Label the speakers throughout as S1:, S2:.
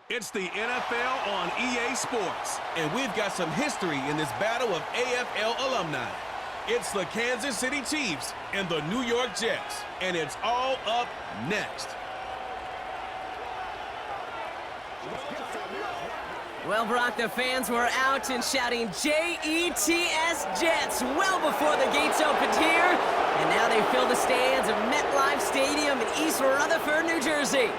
S1: It's the NFL on EA Sports, and we've got some history in this battle of AFL alumni. It's the Kansas City Chiefs and the New York Jets, and it's all up next.
S2: Well, Brock, the fans were out and shouting J-E-T-S Jets well before the gates opened here, and now they fill the stands of MetLife Stadium in East Rutherford, New Jersey.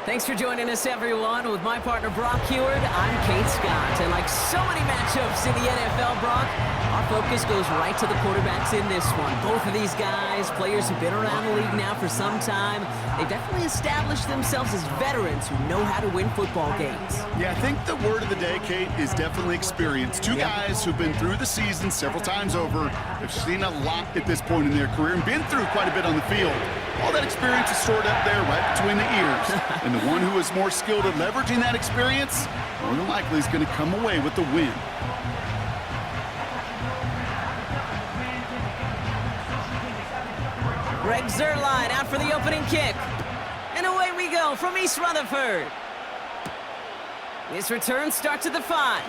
S2: Thanks for joining us, everyone. With my partner, Brock Heward, I'm Kate Scott. And like so many matchups in the NFL, Brock, our focus goes right to the quarterbacks in this one. Both of these guys, players who've been around the league now for some time, they've definitely established themselves as veterans who know how to win football games.
S3: Yeah, I think the word of the day, Kate, is definitely experience. Two guys who've been through the season several times over, have seen a lot at this point in their career, and been through quite a bit on the field. All that experience is stored up there right between the ears. And the one who is more skilled at leveraging that experience, more than likely is going to come away with the win.
S2: Greg Zuerlein out for the opening kick. And away we go from East Rutherford. This return starts at the 5.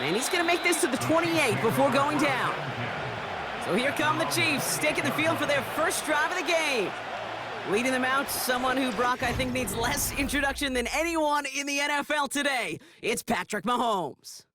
S2: And he's going to make this to the 28 before going down. So here come the Chiefs, taking the field for their first drive of the game. Leading them out, someone who, Brock, I think needs less introduction than anyone in the NFL today. It's Patrick Mahomes.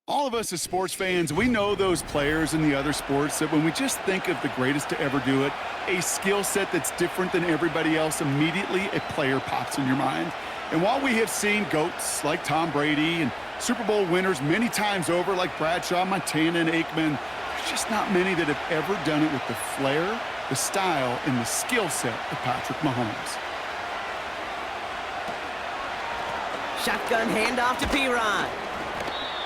S3: All of us as sports fans, we know those players in the other sports that when we just think of the greatest to ever do it, a skill set that's different than everybody else, immediately a player pops in your mind. And while we have seen GOATs like Tom Brady and Super Bowl winners many times over like Bradshaw, Montana, and Aikman, there's just not many that have ever done it with the flair, the style, and the skill set of Patrick Mahomes.
S2: Shotgun handoff to P-Ron.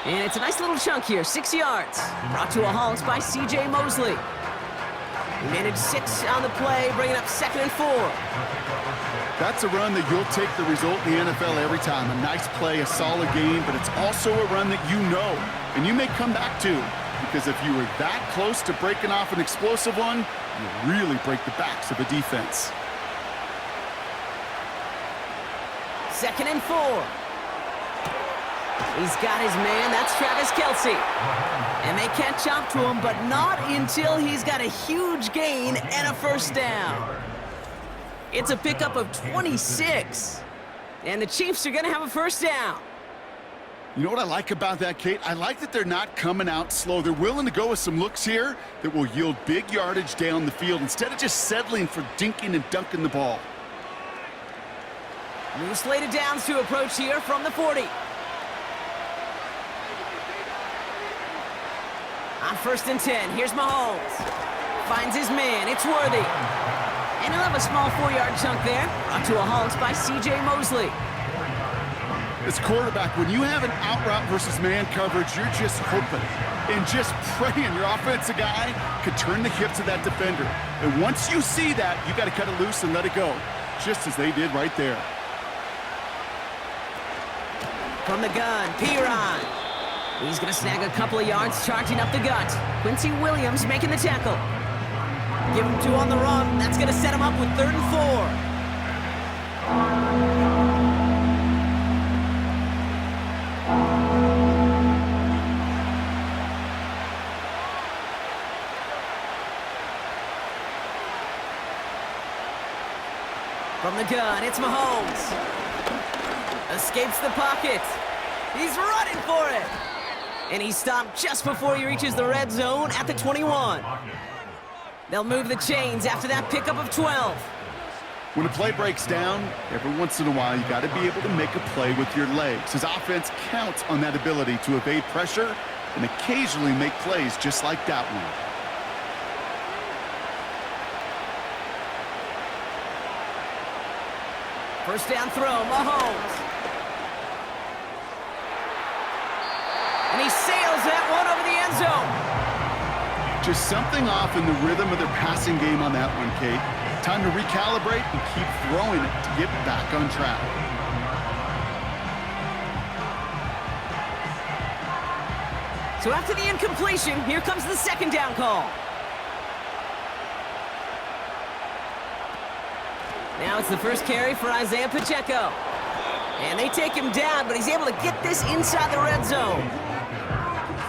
S2: And it's a nice little chunk here, 6 yards. Brought to a halt by C.J. Mosley. He managed 6 on the play, bringing up 2nd and 4.
S3: That's a run that you'll take the result in the NFL every time. A nice play, a solid game, but it's also a run that you know, and you may come back to. Because if you were that close to breaking off an explosive one, you really break the backs of a defense.
S2: 2nd and 4. He's got his man. That's Travis Kelce. And they catch up to him, but not until he's got a huge gain and a first down. It's a pickup of 26. And the Chiefs are going to have a first down.
S3: You know what I like about that, Kate? I like that they're not coming out slow. They're willing to go with some looks here that will yield big yardage down the field instead of just settling for dinking and dunking the ball.
S2: New slated downs to approach here from the 40. On 1st and 10, here's Mahomes. Finds his man, it's Worthy. And he'll have a small 4-yard chunk there. Brought to a halt by C.J. Mosley.
S3: As quarterback, when you have an out route versus man coverage, you're just hoping and just praying your offensive guy could turn the hips of that defender. And once you see that, you got to cut it loose and let it go, just as they did right there.
S2: From the gun, P-Ron. He's going to snag a couple of yards, charging up the gut. Quincy Williams making the tackle. Give him 2 on the run. That's going to set him up with 3rd and 4. From the gun, it's Mahomes. Escapes the pocket. He's running for it. And he's stopped just before he reaches the red zone at the 21. They'll move the chains after that pickup of 12.
S3: When a play breaks down, every once in a while, you got to be able to make a play with your legs. His offense counts on that ability to evade pressure and occasionally make plays just like that one.
S2: First down throw, Mahomes. And he sails that one over the end zone.
S3: Just something off in the rhythm of their passing game on that one, Kate. Time to recalibrate and keep throwing it to get back on track.
S2: So after the incompletion, here comes the 2nd down call. Now it's the first carry for Isaiah Pacheco. And they take him down, but he's able to get this inside the red zone.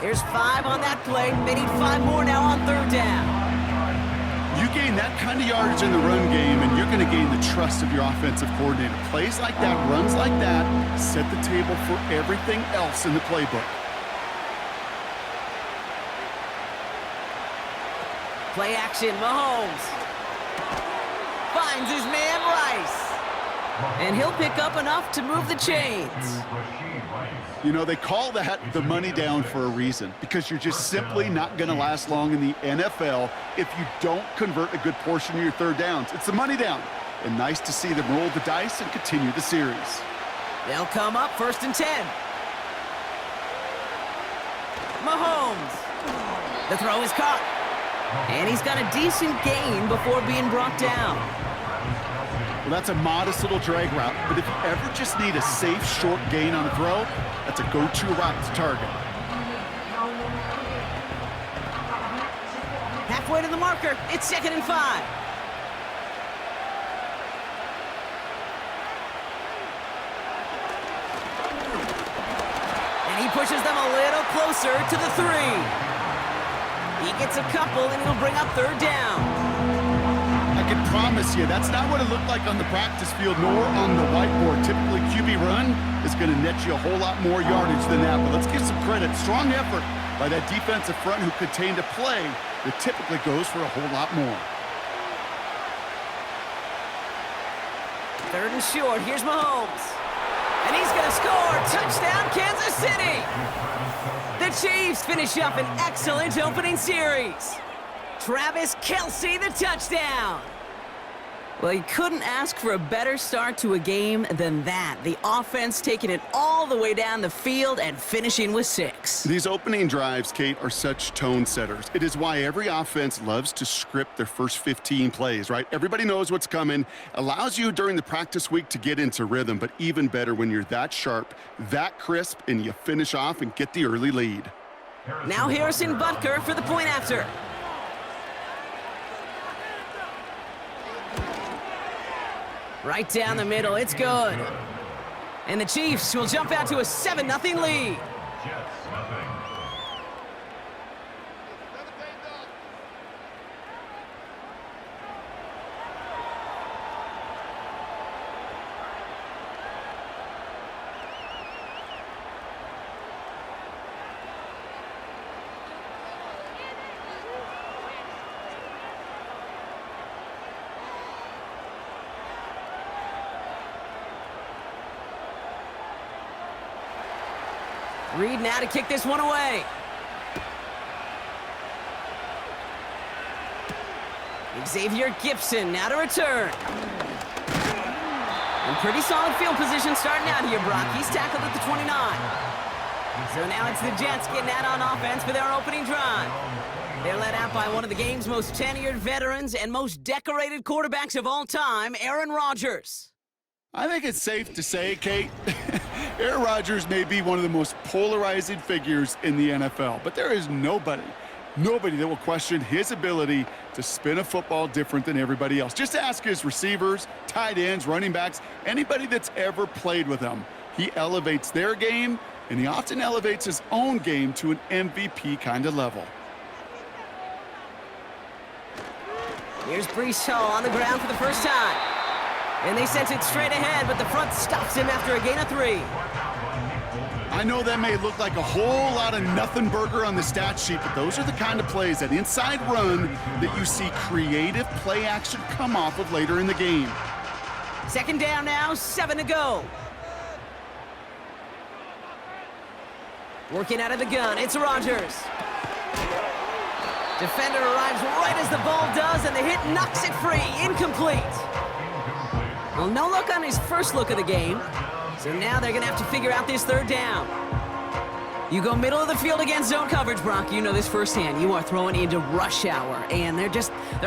S2: There's 5 on that play. They need 5 more now on 3rd down.
S3: You gain that kind of yardage in the run game, and you're going to gain the trust of your offensive coordinator. Plays like that, runs like that, set the table for everything else in the playbook.
S2: Play action, Mahomes. Finds his man Rice. And he'll pick up enough to move the chains.
S3: You know, they call that the money down for a reason, because you're just simply not going to last long in the NFL if you don't convert a good portion of your 3rd downs. It's the money down. And nice to see them roll the dice and continue the series.
S2: They'll come up 1st and 10. Mahomes. The throw is caught. And he's got a decent gain before being brought down.
S3: Well, that's a modest little drag route, but if you ever just need a safe, short gain on a throw, that's a go-to route to target.
S2: Halfway to the marker, it's 2nd and 5. And he pushes them a little closer to the 3. He gets a couple, and he'll bring up 3rd down.
S3: I can promise you, that's not what it looked like on the practice field nor on the whiteboard. Typically, QB run is going to net you a whole lot more yardage than that. But let's give some credit. Strong effort by that defensive front who contained a play that typically goes for a whole lot more.
S2: 3rd and short. Here's Mahomes. And he's going to score. Touchdown, Kansas City. The Chiefs finish up an excellent opening series. Travis Kelce, the touchdown. Well, you couldn't ask for a better start to a game than that. The offense taking it all the way down the field and finishing with 6.
S3: These opening drives, Kate, are such tone setters. It is why every offense loves to script their first 15 plays, right? Everybody knows what's coming. Allows you during the practice week to get into rhythm, but even better when you're that sharp, that crisp, and you finish off and get the early lead.
S2: Now Harrison Butker for the point after. Right down the middle, it's good. And the Chiefs will jump out to a 7-0 lead. Reed now to kick this one away. Xavier Gibson now to return. And pretty solid field position starting out here, Brock. He's tackled at the 29. So now it's the Jets getting out on offense for their opening drive. They're led out by one of the game's most tenured veterans and most decorated quarterbacks of all time, Aaron Rodgers.
S3: I think it's safe to say, Kate, Aaron Rodgers may be one of the most polarizing figures in the NFL, but there is nobody that will question his ability to spin a football different than everybody else. Just ask his receivers, tight ends, running backs, anybody that's ever played with him. He elevates their game, and he often elevates his own game to an MVP kind of level.
S2: Here's Breece Hall on the ground for the first time. And they sent it straight ahead, but the front stops him after a gain of 3.
S3: I know that may look like a whole lot of nothing burger on the stat sheet, but those are the kind of plays, that inside run, that you see creative play action come off of later in the game.
S2: Second down now, 7 to go. Working out of the gun, it's Rodgers. Defender arrives right as the ball does, and the hit knocks it free, incomplete. Well, no look on his first look of the game, so now they're going to have to figure out this third down. You go middle of the field against zone coverage, Brock. You know this firsthand. You are throwing into rush hour, and there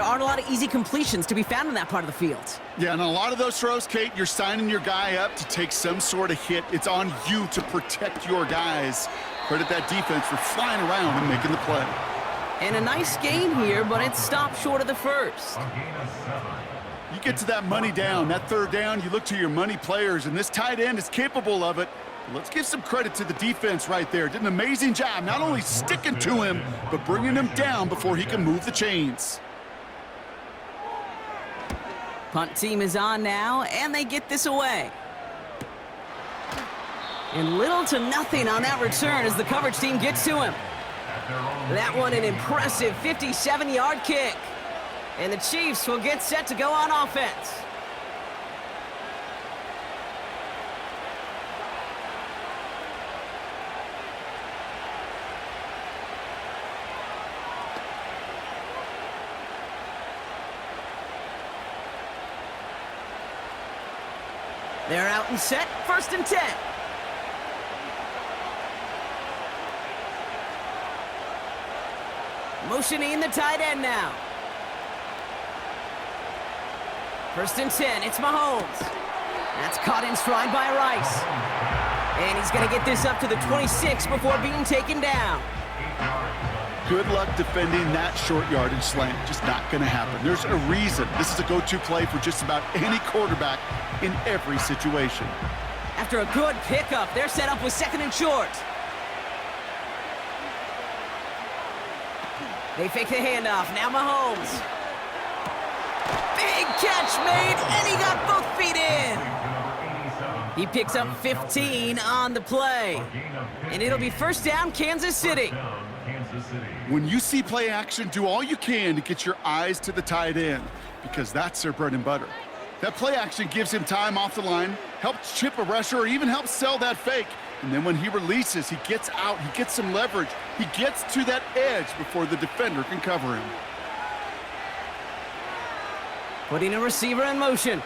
S2: aren't a lot of easy completions to be found in that part of the field.
S3: Yeah, and a lot of those throws, Kate, you're signing your guy up to take some sort of hit. It's on you to protect your guys. Credit that defense for flying around and making the play.
S2: And a nice gain here, but it stopped short of the first.
S3: You get to that money down, that third down, you look to your money players, and this tight end is capable of it. Let's give some credit to the defense right there. Did an amazing job not only sticking to him, but bringing him down before he can move the chains.
S2: Punt team is on now, and they get this away. And little to nothing on that return as the coverage team gets to him. That one an impressive 57-yard kick. And the Chiefs will get set to go on offense. They're out and set, 1st and 10. Motioning the tight end now. 1st and 10, it's Mahomes. That's caught in stride by Rice. And he's going to get this up to the 26 before being taken down.
S3: Good luck defending that short yardage slant. Just not going to happen. There's a reason this is a go-to play for just about any quarterback in every situation.
S2: After a good pickup, they're set up with 2nd and short. They fake the handoff. Now Mahomes. Big catch made, and he got both feet in. He picks up 15 on the play. And it'll be 1st down, Kansas City.
S3: When you see play action, do all you can to get your eyes to the tight end, because that's their bread and butter. That play action gives him time off the line, helps chip a rusher, or even helps sell that fake. And then when he releases, he gets out, he gets some leverage. He gets to that edge before the defender can cover him.
S2: Putting a receiver in motion.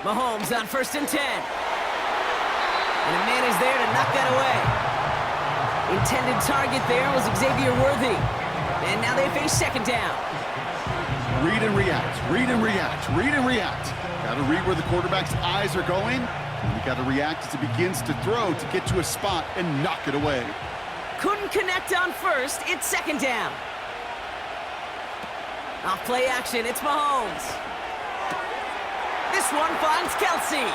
S2: Mahomes on 1st and 10. And a man is there to knock that away. Intended target there was Xavier Worthy. And now they face 2nd down.
S3: Read and react, read and react, read and react. Got to read where the quarterback's eyes are going. And you got to react as he begins to throw to get to a spot and knock it away.
S2: Couldn't connect on 1st. It's 2nd down. Off play action, it's Mahomes. This one finds Kelsey.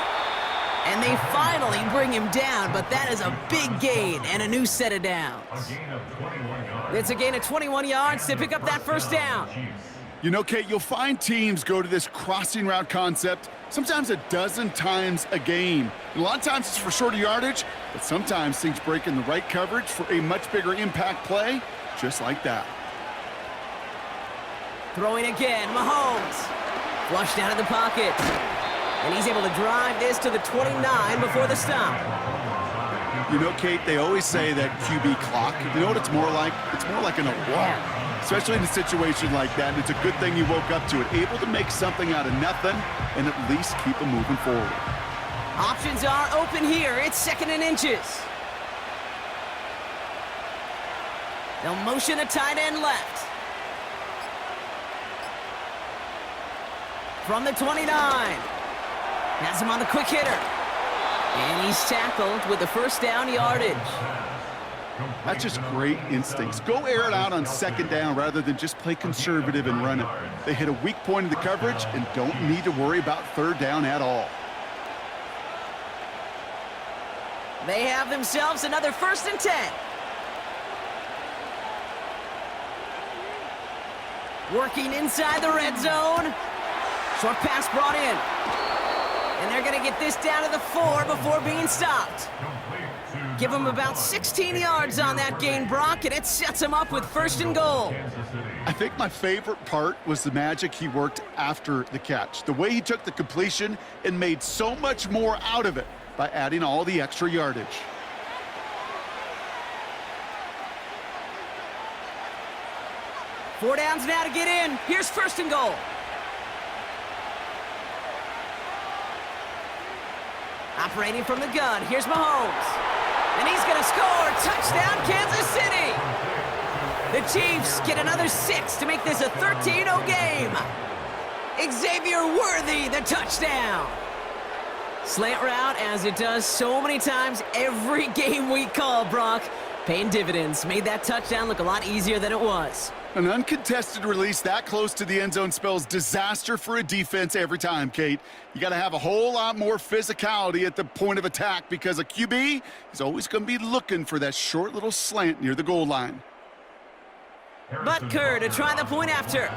S2: And they finally bring him down, but that is a big gain and a new set of downs. It's a gain of 21 yards to pick up that 1st down.
S3: You know, Kate, you'll find teams go to this crossing route concept sometimes a dozen times a game. And a lot of times it's for shorter yardage, but sometimes things break in the right coverage for a much bigger impact play, just like that.
S2: Throwing again, Mahomes. Flushed out of the pocket. And he's able to drive this to the 29 before the stop.
S3: You know, Kate, they always say that QB clock, you know what it's more like? It's more like an alarm, especially in a situation like that. And it's a good thing you woke up to it, able to make something out of nothing and at least keep them moving forward.
S2: Options are open here. It's 2nd and inches. They'll motion a tight end left. From the 29. Has him on the quick hitter. And he's tackled with the 1st down yardage.
S3: That's just great instincts. Go air it out on 2nd down rather than just play conservative and run it. They hit a weak point in the coverage and don't need to worry about 3rd down at all.
S2: They have themselves another 1st and 10. Working inside the red zone. Short pass brought in. And they're going to get this down to the 4 before being stopped. Give them about 16 yards on that gain, Brock, and it sets them up with 1st and goal.
S3: I think my favorite part was the magic he worked after the catch. The way he took the completion and made so much more out of it by adding all the extra yardage.
S2: Four downs now to get in. Here's 1st and goal. Operating from the gun, here's Mahomes. And he's going to score. Touchdown, Kansas City. The Chiefs get another 6 to make this a 13-0 game. Xavier Worthy, the touchdown. Slant route, as it does so many times every game we call, Brock. Paying dividends. Made that touchdown look a lot easier than it was.
S3: An uncontested release that close to the end zone spells disaster for a defense every time, Kate. You got to have a whole lot more physicality at the point of attack because a QB is always going to be looking for that short little slant near the goal line.
S2: Butker to try the point after.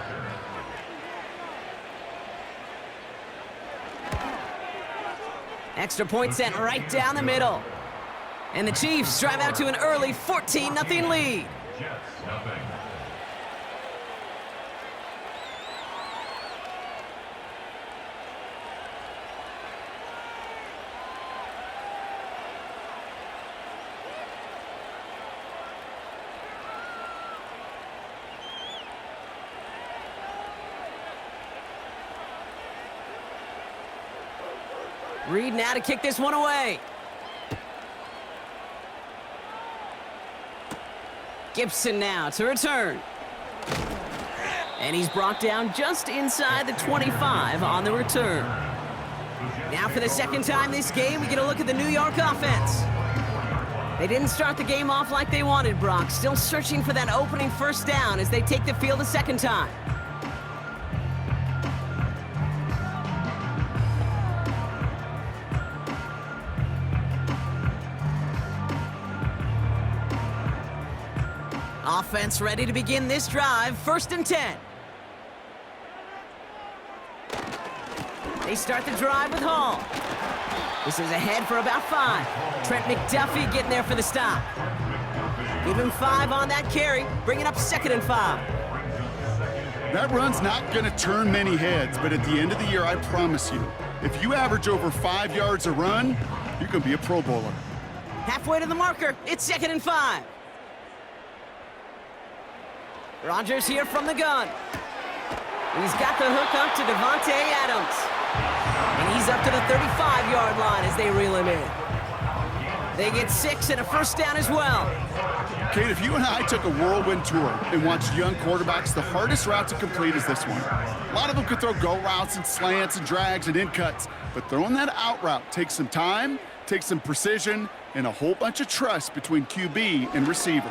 S2: Extra point sent right down the middle. And the Chiefs drive out to an early 14-0 lead. Reed now to kick this one away. Gibson now to return. And he's brought down just inside the 25 on the return. Now for the second time this game, we get a look at the New York offense. They didn't start the game off like they wanted, Brock. Still searching for that opening first down as they take the field a second time. Offense ready to begin this drive, 1st and 10. They start the drive with Hall. This is ahead for about 5. Trent McDuffie getting there for the stop. Give him 5 on that carry, bringing up 2nd and 5.
S3: That run's not going to turn many heads, but at the end of the year, I promise you, if you average over 5 yards a run, you're going to be a Pro Bowler.
S2: Halfway to the marker, it's 2nd and 5. Rodgers here from the gun. He's got the hook up to Devontae Adams. And he's up to the 35-yard line as they reel him in. They get 6 and a first down as well.
S3: Kate, if you and I took a whirlwind tour and watched young quarterbacks, the hardest route to complete is this one. A lot of them could throw go routes and slants and drags and in cuts, but throwing that out route takes some time, takes some precision, and a whole bunch of trust between QB and receiver.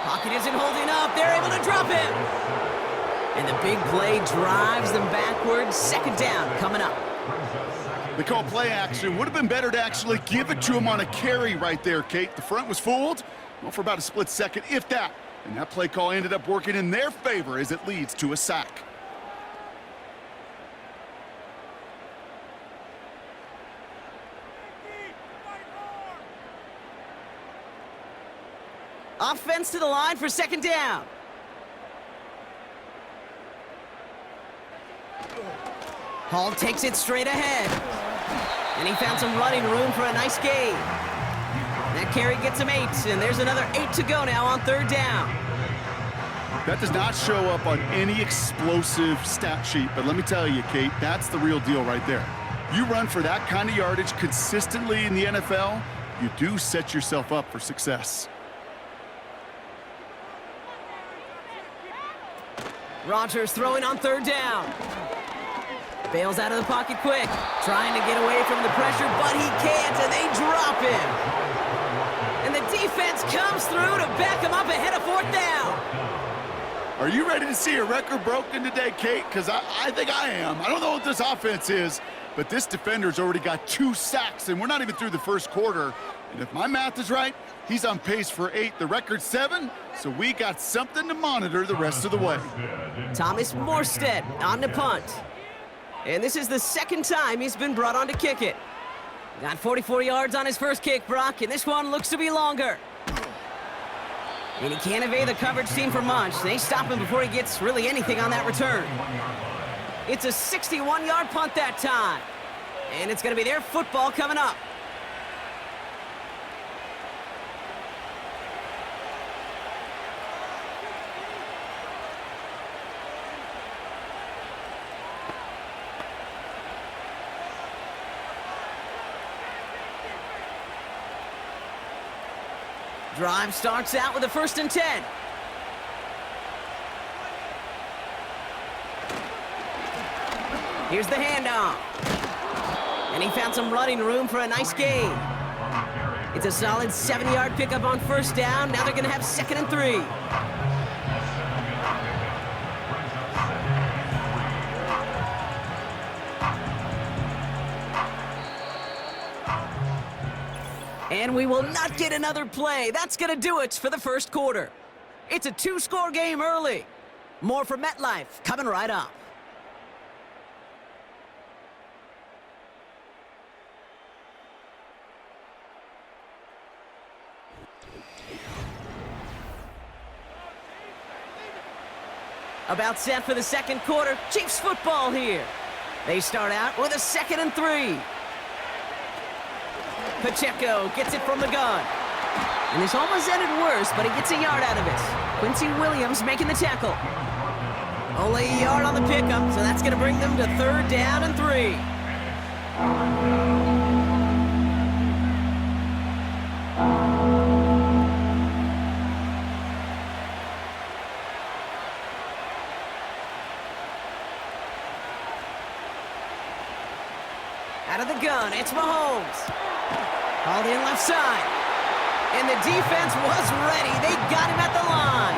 S2: Pocket isn't holding up. They're able to drop him. And the big play drives them backwards. 2nd down coming up.
S3: They call play action. Would have been better to actually give it to him on a carry right there, Kate. The front was fooled, well, for about a split second, if that. And that play call ended up working in their favor as it leads to a sack.
S2: Offense to the line for 2nd down. Hall takes it straight ahead. And he found some running room for a nice gain. That carry gets him 8, and there's another 8 to go now on 3rd down.
S3: That does not show up on any explosive stat sheet, but let me tell you, Kate, that's the real deal right there. You run for that kind of yardage consistently in the NFL, you do set yourself up for success.
S2: Rodgers throwing on 3rd down. Bails out of the pocket quick, trying to get away from the pressure, but he can't, and they drop him. And the defense comes through to back him up ahead of 4th down.
S3: Are you ready to see a record broken today, Kate? Because I think I am. I don't know what this offense is, but this defender's already got 2 sacks, and we're not even through the first quarter. And if my math is right, he's on pace for 8. The record's 7, so we got something to monitor the rest of the way.
S2: Thomas Morstead on the punt. And this is the 2nd time he's been brought on to kick it. Got 44 yards on his first kick, Brock, and this one looks to be longer. And he can't evade the coverage team for much. They stop him before he gets really anything on that return. It's a 61-yard punt that time. And it's going to be their football coming up. Drive starts out with a 1st and 10. Here's the handoff. And he found some running room for a nice gain. It's a solid 70-yard pickup on 1st down. Now they're going to have 2nd and 3. And we will not get another play. That's going to do it for the first quarter. It's a 2-score game early. More from MetLife coming right up. About set for the second quarter. Chiefs football here. They start out with a 2nd and 3. Pacheco gets it from the gun. And this almost ended worse, but he gets a yard out of it. Quincy Williams making the tackle. Only a yard on the pickup, so that's going to bring them to 3rd down and 3. Out of the gun, it's Mahomes. Hauled in left side. And the defense was ready. They got him at the line.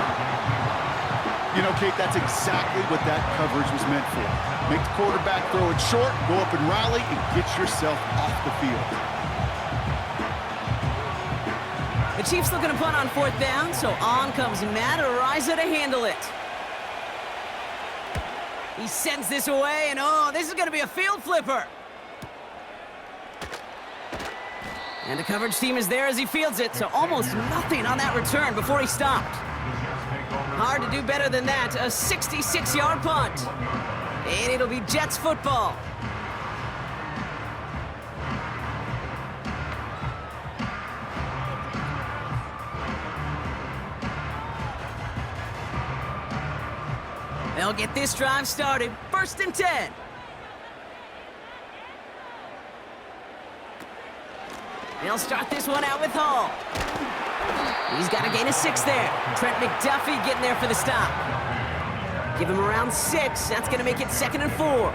S3: You know, Kate, that's exactly what that coverage was meant for. Make the quarterback throw it short, go up and rally, and get yourself off the field.
S2: The Chiefs looking to punt on 4th down, so on comes Matt Araiza to handle it. He sends this away, and oh, this is going to be a field flipper. And the coverage team is there as he fields it, so almost nothing on that return before he stopped. Hard to do better than that, a 66-yard punt. And it'll be Jets football. They'll get this drive started, 1st and 10. They'll start this one out with Hall. He's got to gain a 6 there. Trent McDuffie getting there for the stop. Give him around 6. That's going to make it 2nd and 4.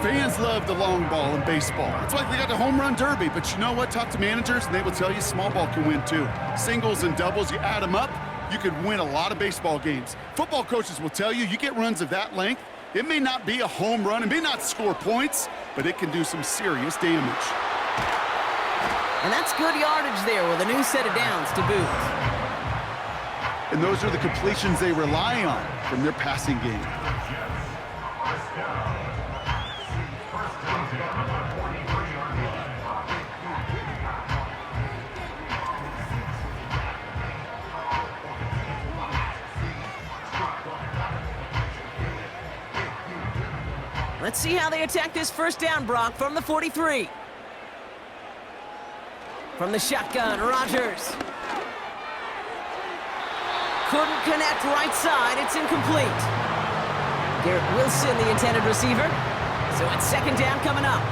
S3: Fans love the long ball in baseball. It's like they got the home run derby, but you know what? Talk to managers, and they will tell you small ball can win too. Singles and doubles, you add them up, you could win a lot of baseball games. Football coaches will tell you get runs of that length. It may not be a home run, it may not score points, but it can do some serious damage.
S2: And that's good yardage there with a new set of downs to boot.
S3: And those are the completions they rely on from their passing game.
S2: Let's see how they attack this 1st down, Brock, from the 43. From the shotgun, Rodgers. Couldn't connect right side. It's incomplete. Garrett Wilson, the intended receiver. So it's 2nd down coming up.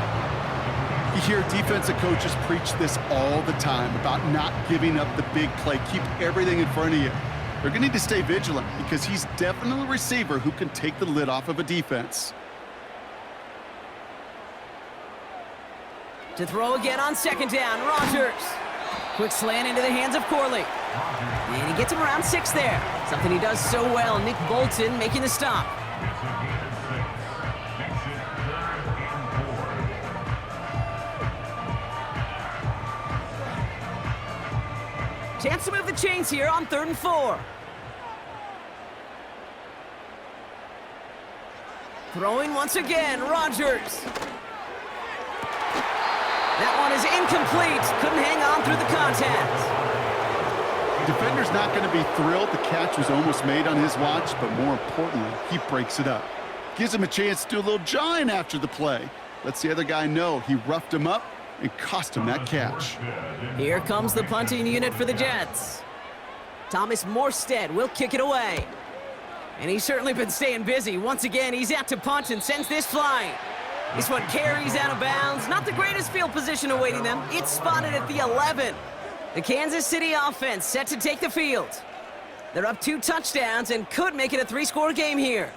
S3: You hear defensive coaches preach this all the time about not giving up the big play. Keep everything in front of you. They're going to need to stay vigilant because he's definitely a receiver who can take the lid off of a defense.
S2: To throw again on 2nd down, Rodgers. Quick slant into the hands of Corley. And he gets him around 6 there. Something he does so well, Nick Bolton making the stop. Chance to move the chains here on 3rd and 4. Throwing once again, Rodgers. That one is incomplete. Couldn't hang on through the contact.
S3: Defender's not going to be thrilled. The catch was almost made on his watch, but more importantly, he breaks it up. Gives him a chance to do a little jawing after the play. Lets the other guy know he roughed him up and cost him that catch.
S2: Here comes the punting unit for the Jets. Thomas Morstead will kick it away. And he's certainly been staying busy. Once again, he's out to punt and sends this flying. This one carries out of bounds. Not the greatest field position awaiting them. It's spotted at the 11. The Kansas City offense set to take the field. They're up 2 touchdowns and could make it a 3-score game here.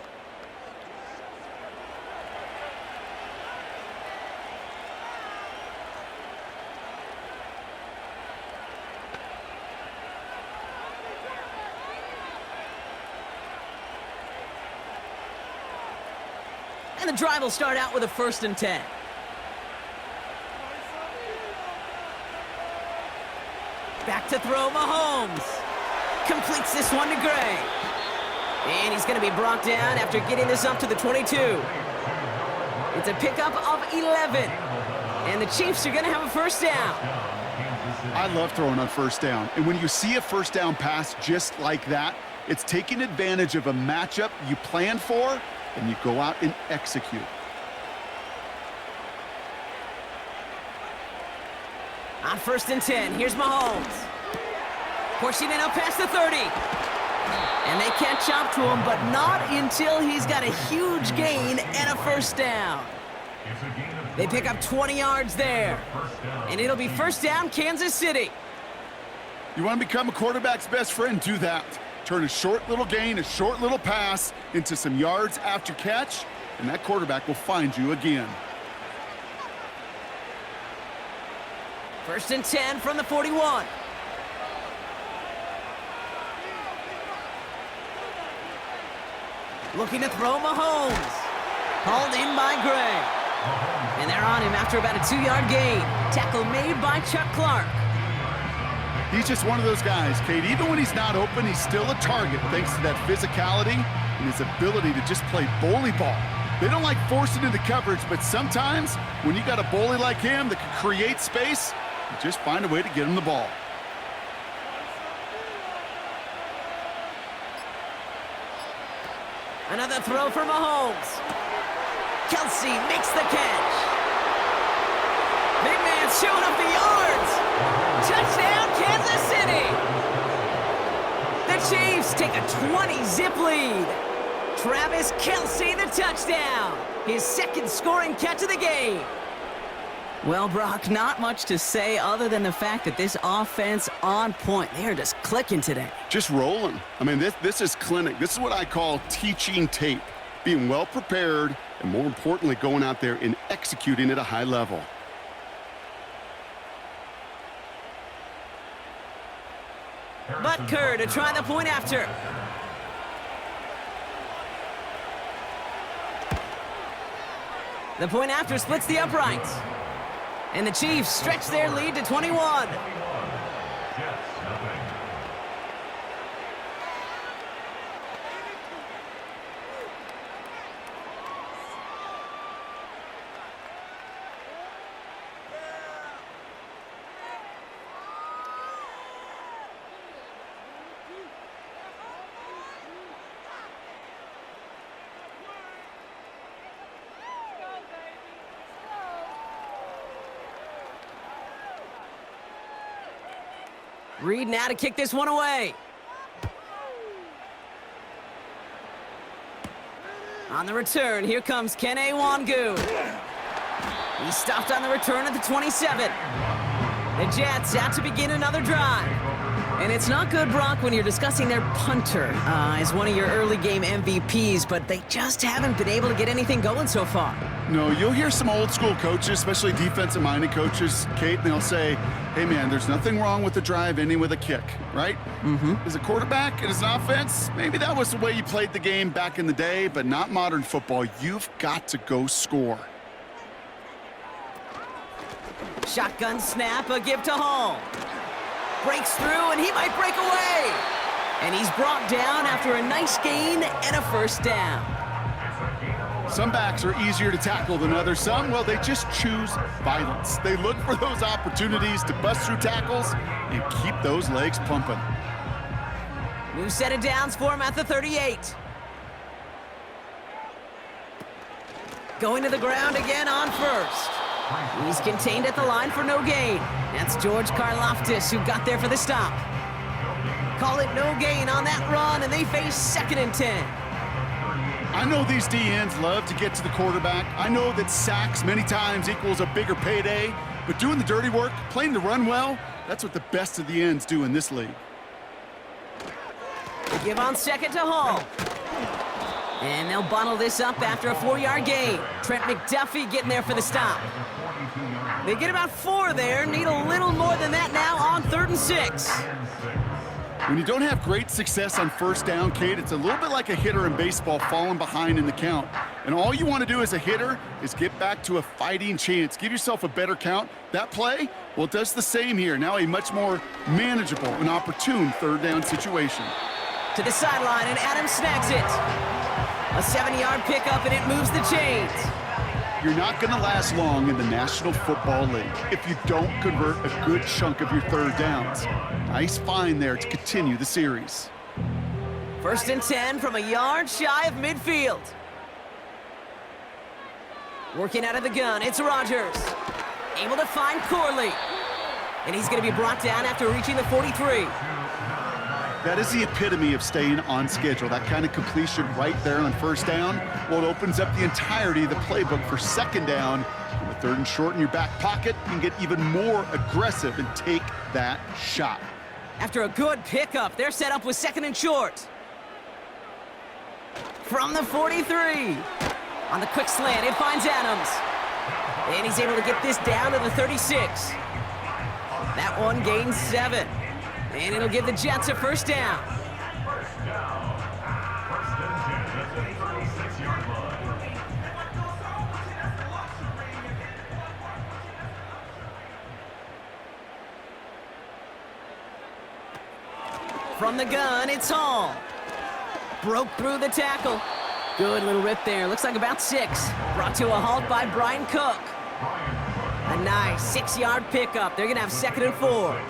S2: And the drive will start out with a 1st and 10. Back to throw, Mahomes. Completes this one to Gray. And he's going to be brought down after getting this up to the 22. It's a pickup of 11. And the Chiefs are going to have a first down.
S3: I love throwing on first down. And when you see a first down pass just like that, it's taking advantage of a matchup you planned for, and you go out and execute.
S2: On 1st and 10, here's Mahomes. Pushing it up past the 30. And they catch up to him, but not until he's got a huge gain and a first down. They pick up 20 yards there. And it'll be first down, Kansas City.
S3: You want to become a quarterback's best friend? Do that. Turn a short little gain, a short little pass into some yards after catch, and that quarterback will find you again.
S2: 1st and 10 from the 41. Looking to throw, Mahomes. Hauled in by Gray. And they're on him after about a 2-yard gain. Tackle made by Chuck Clark.
S3: He's just one of those guys, Kate. Even when he's not open, he's still a target thanks to that physicality and his ability to just play bully ball. They don't like forcing into coverage, but sometimes when you got a bully like him that can create space, you just find a way to get him the ball.
S2: Another throw for Mahomes. Kelsey makes the catch. Big man showing up the yards. Touchdown, Kansas City. The Chiefs take a 20-zip lead. Travis Kelsey, the touchdown. His second scoring catch of the game. Well, Brock, not much to say other than the fact that this offense on point. They are just clicking today.
S3: Just rolling. I mean, this is clinic. This is what I call teaching tape. Being well prepared, and more importantly, going out there and executing at a high level.
S2: Butker to try the point after. The point after splits the uprights. And the Chiefs stretch their lead to 21. Reed now to kick this one away. On the return, here comes Kene Wangu. He's stopped on the return at the 27. The Jets out to begin another drive. And it's not good, Brock, when you're discussing their punter as one of your early game MVPs, but they just haven't been able to get anything going so far.
S3: No, you'll hear some old school coaches, especially defensive-minded coaches, Kate, and they'll say, hey, man, there's nothing wrong with the drive ending with a kick, right? As a quarterback and as an offense, maybe that was the way you played the game back in the day, but not modern football. You've got to go score.
S2: Shotgun snap, a give to Hall. Breaks through, and he might break away. And he's brought down after a nice gain and a first down.
S3: Some backs are easier to tackle than others. Some, well, they just choose violence. They look for those opportunities to bust through tackles and keep those legs pumping.
S2: New set of downs for him at the 38. Going to the ground again on first. He's contained at the line for no gain. That's George Karlaftis who got there for the stop. Call it no gain on that run, and they face 2nd and 10.
S3: I know these DNs love to get to the quarterback. I know that sacks many times equals a bigger payday, but doing the dirty work, playing the run well, that's what the best of the ends do in this league.
S2: They give on 2nd to Hall. And they'll bottle this up after a 4-yard gain. Trent McDuffie getting there for the stop. They get about 4 there, need a little more than that now on 3rd and 6.
S3: When you don't have great success on first down, Kate, it's a little bit like a hitter in baseball falling behind in the count. And all you want to do as a hitter is get back to a fighting chance. Give yourself a better count. That play, well, it does the same here. Now a much more manageable and opportune third down situation.
S2: To the sideline, and Adams snags it. A 7-yard pickup, and it moves the chains.
S3: You're not going to last long in the National Football League if you don't convert a good chunk of your third downs. Nice find there to continue the series.
S2: 1st and 10 from a yard shy of midfield. Working out of the gun, it's Rodgers. Able to find Corley. And he's going to be brought down after reaching the 43.
S3: That is the epitome of staying on schedule. That kind of completion right there on first down, well, it opens up the entirety of the playbook for second down. With 3rd and short in your back pocket, you can get even more aggressive and take that shot.
S2: After a good pickup, they're set up with 2nd and short. From the 43. On the quick slant, it finds Adams. And he's able to get this down to the 36. That one gains 7. And it'll give the Jets a first down. From the gun, it's Hall. Broke through the tackle. Good little rip there. Looks like about 6. Brought to a halt by Brian Cook. A nice 6-yard pickup. They're going to have 2nd and 4.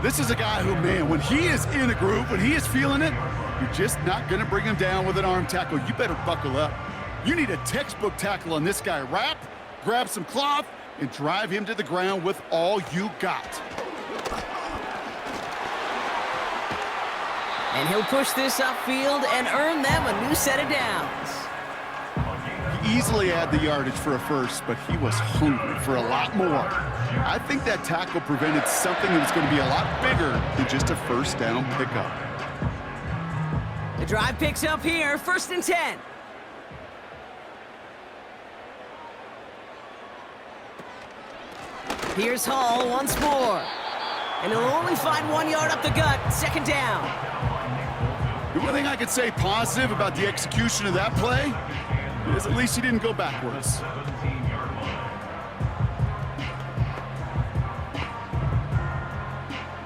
S3: This is a guy who, man, when he is in a groove, when he is feeling it, you're just not going to bring him down with an arm tackle. You better buckle up. You need a textbook tackle on this guy. Wrap, grab some cloth, and drive him to the ground with all you got.
S2: And he'll push this upfield and earn them a new set of downs.
S3: He easily had the yardage for a first, but he was hungry for a lot more. I think that tackle prevented something that was going to be a lot bigger than just a first down pickup.
S2: The drive picks up here, 1st and 10. Here's Hall once more. And he'll only find 1 yard up the gut, 2nd down.
S3: The one thing I could say positive about the execution of that play is at least he didn't go backwards.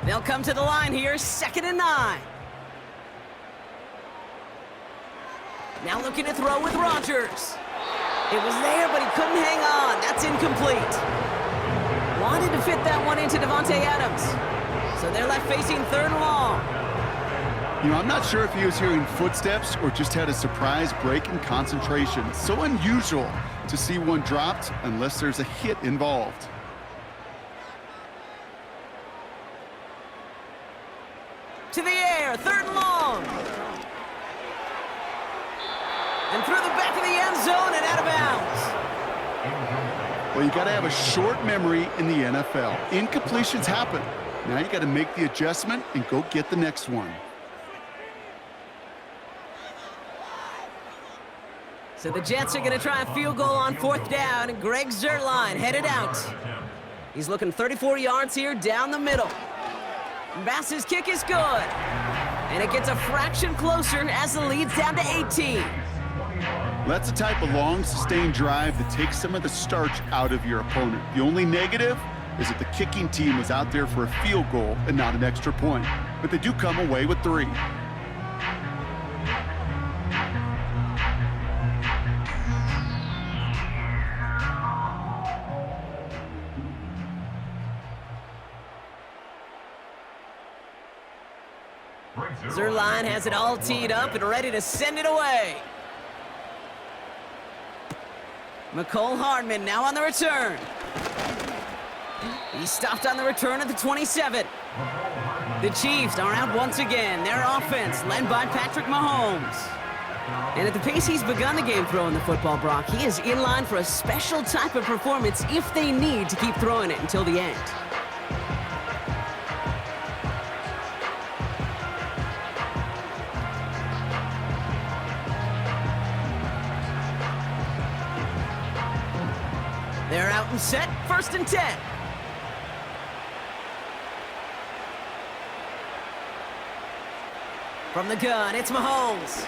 S2: They'll come to the line here, 2nd and 9. Now looking to throw with Rodgers. It was there, but he couldn't hang on. That's incomplete. Wanted to fit that one into Devontae Adams. So they're left facing 3rd and long.
S3: You know, I'm not sure if he was hearing footsteps or just had a surprise break in concentration. It's so unusual to see one dropped unless there's a hit involved.
S2: To the air, 3rd and long. And through the back of the end zone and out of bounds.
S3: Well, you got to have a short memory in the NFL. Incompletions happen. Now you got to make the adjustment and go get the next one.
S2: So the Jets are going to try a field goal on 4th down, and Greg Zuerlein headed out. He's looking 34 yards here down the middle. Bass's kick is good. And it gets a fraction closer as the lead's down to 18.
S3: That's the type of long, sustained drive that takes some of the starch out of your opponent. The only negative is that the kicking team was out there for a field goal and not an extra point. But they do come away with 3.
S2: Zuerlein has it all teed up and ready to send it away. McCole Hardman now on the return. He stopped on the return at the 27. The Chiefs are out once again. Their offense led by Patrick Mahomes. And at the pace he's begun the game throwing the football, Brock, he is in line for a special type of performance if they need to keep throwing it until the end. They're out and set, 1st and 10. From the gun, it's Mahomes.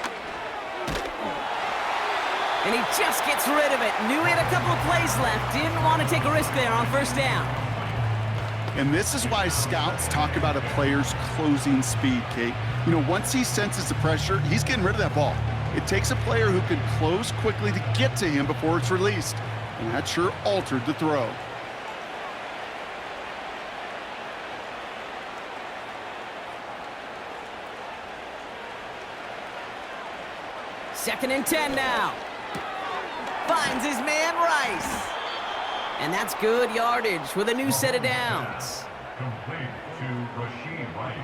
S2: And he just gets rid of it. Knew he had a couple of plays left. Didn't want to take a risk there on first down.
S3: And this is why scouts talk about a player's closing speed, Kate. You know, once he senses the pressure, he's getting rid of that ball. It takes a player who can close quickly to get to him before it's released. And that sure altered the throw.
S2: Second and 10 now. Finds his man Rice. And that's good yardage with a new set of downs.
S4: Complete to Rashid Rice.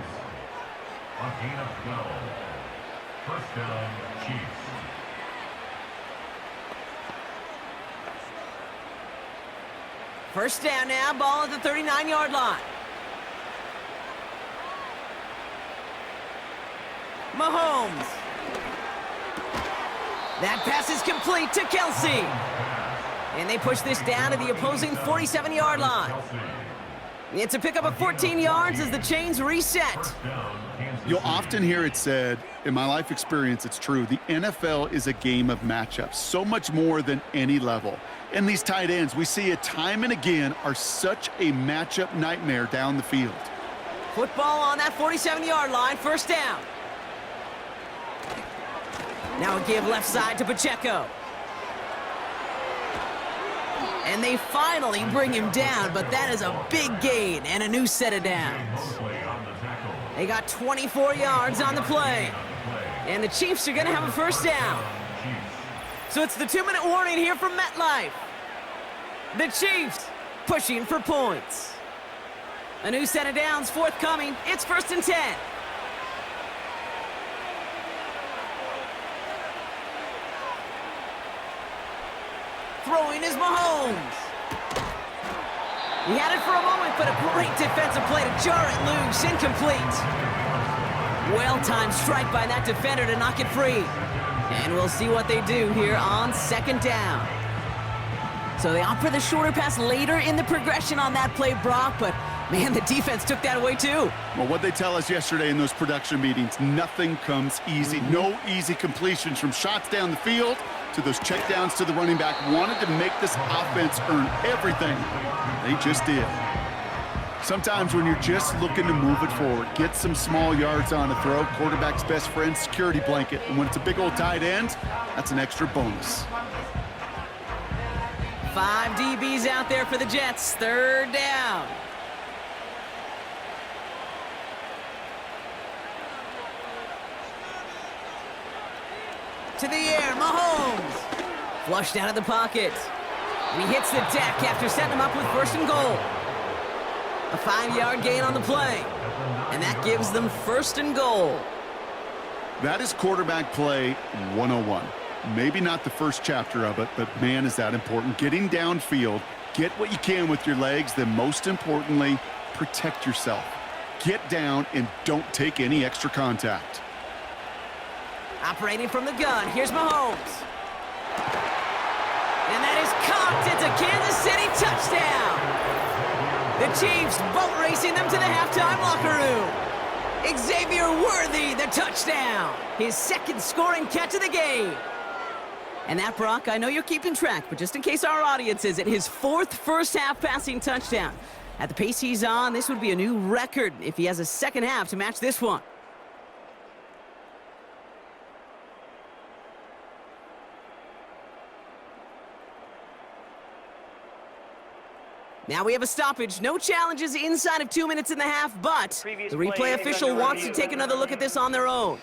S4: A gain of 12. First down, Chiefs.
S2: First down now, ball at the 39-yard line. Mahomes. That pass is complete to Kelsey. And they push this down to the opposing 47-yard line. It's a pickup of 14 yards as the chains reset.
S3: You'll often hear it said, in my life experience, it's true, the NFL is a game of matchups, so much more than any level. And these tight ends, we see it time and again, are such a matchup nightmare down the field.
S2: Football on that 47-yard line, first down. Now a give left side to Pacheco. And they finally bring him down, but that is a big gain and a new set of downs. They got 24 yards on the play. And the Chiefs are going to have a first down. So it's the 2-minute warning here from MetLife. The Chiefs pushing for points. A new set of downs forthcoming. It's first and 10. Throwing is Mahomes. He had it for a moment, but a great defensive play to jar it loose. Incomplete. Well-timed strike by that defender to knock it free. And we'll see what they do here on second down. So they opt for the shorter pass later in the progression on that play, Brock, but man, the defense took that away too.
S3: Well, what they tell us yesterday in those production meetings, nothing comes easy. No easy completions from shots down the field to those checkdowns to the running back. Wanted to make this offense earn everything. They just did. Sometimes when you're just looking to move it forward, get some small yards on a throw, quarterback's best friend, security blanket. And when it's a big old tight end, that's an extra bonus.
S2: 5 DBs out there for the Jets. Third down. To the air, Mahomes. Flushed out of the pocket. And he hits the deck after setting him up with first and goal. A 5-yard gain on the play. And that gives them first and goal.
S3: That is quarterback play 101. Maybe not the first chapter of it, but man, is that important. Getting downfield, get what you can with your legs, then most importantly, protect yourself. Get down and don't take any extra contact.
S2: Operating from the gun, here's Mahomes. And that is caught. It's a Kansas City touchdown. The Chiefs boat racing them to the halftime locker room. Xavier Worthy, the touchdown. His second scoring catch of the game. And that, Brock, I know you're keeping track, but just in case our audience isn't, his 4th first-half passing touchdown. At the pace he's on, this would be a new record if he has a second half to match this one. Now we have a stoppage. No challenges inside of 2 minutes and a half, but the replay official wants to take another look at this on their own.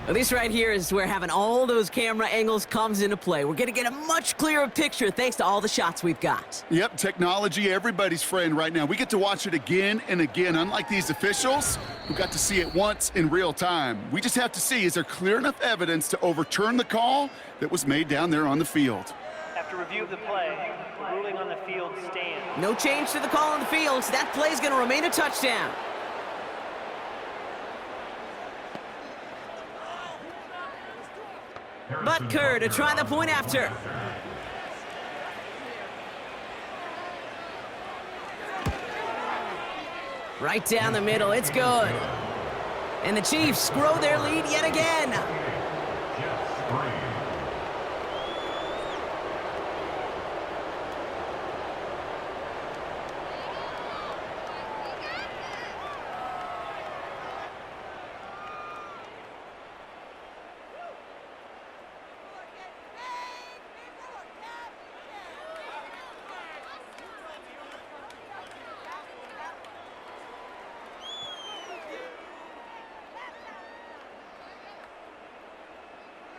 S2: Well, this right here is where having all those camera angles comes into play. We're going to get a much clearer picture thanks to all the shots we've got.
S3: Yep, technology, everybody's friend right now. We get to watch it again and again, unlike these officials who got to see it once in real time. We just have to see, is there clear enough evidence to overturn the call that was made down there on the field?
S5: After review of the play, the ruling on the field stands.
S2: No change to the call on the field, so that play is going to remain a touchdown. Butker to try the point after. Right down the middle, it's good. And the Chiefs grow their lead yet again.
S4: Jets 3.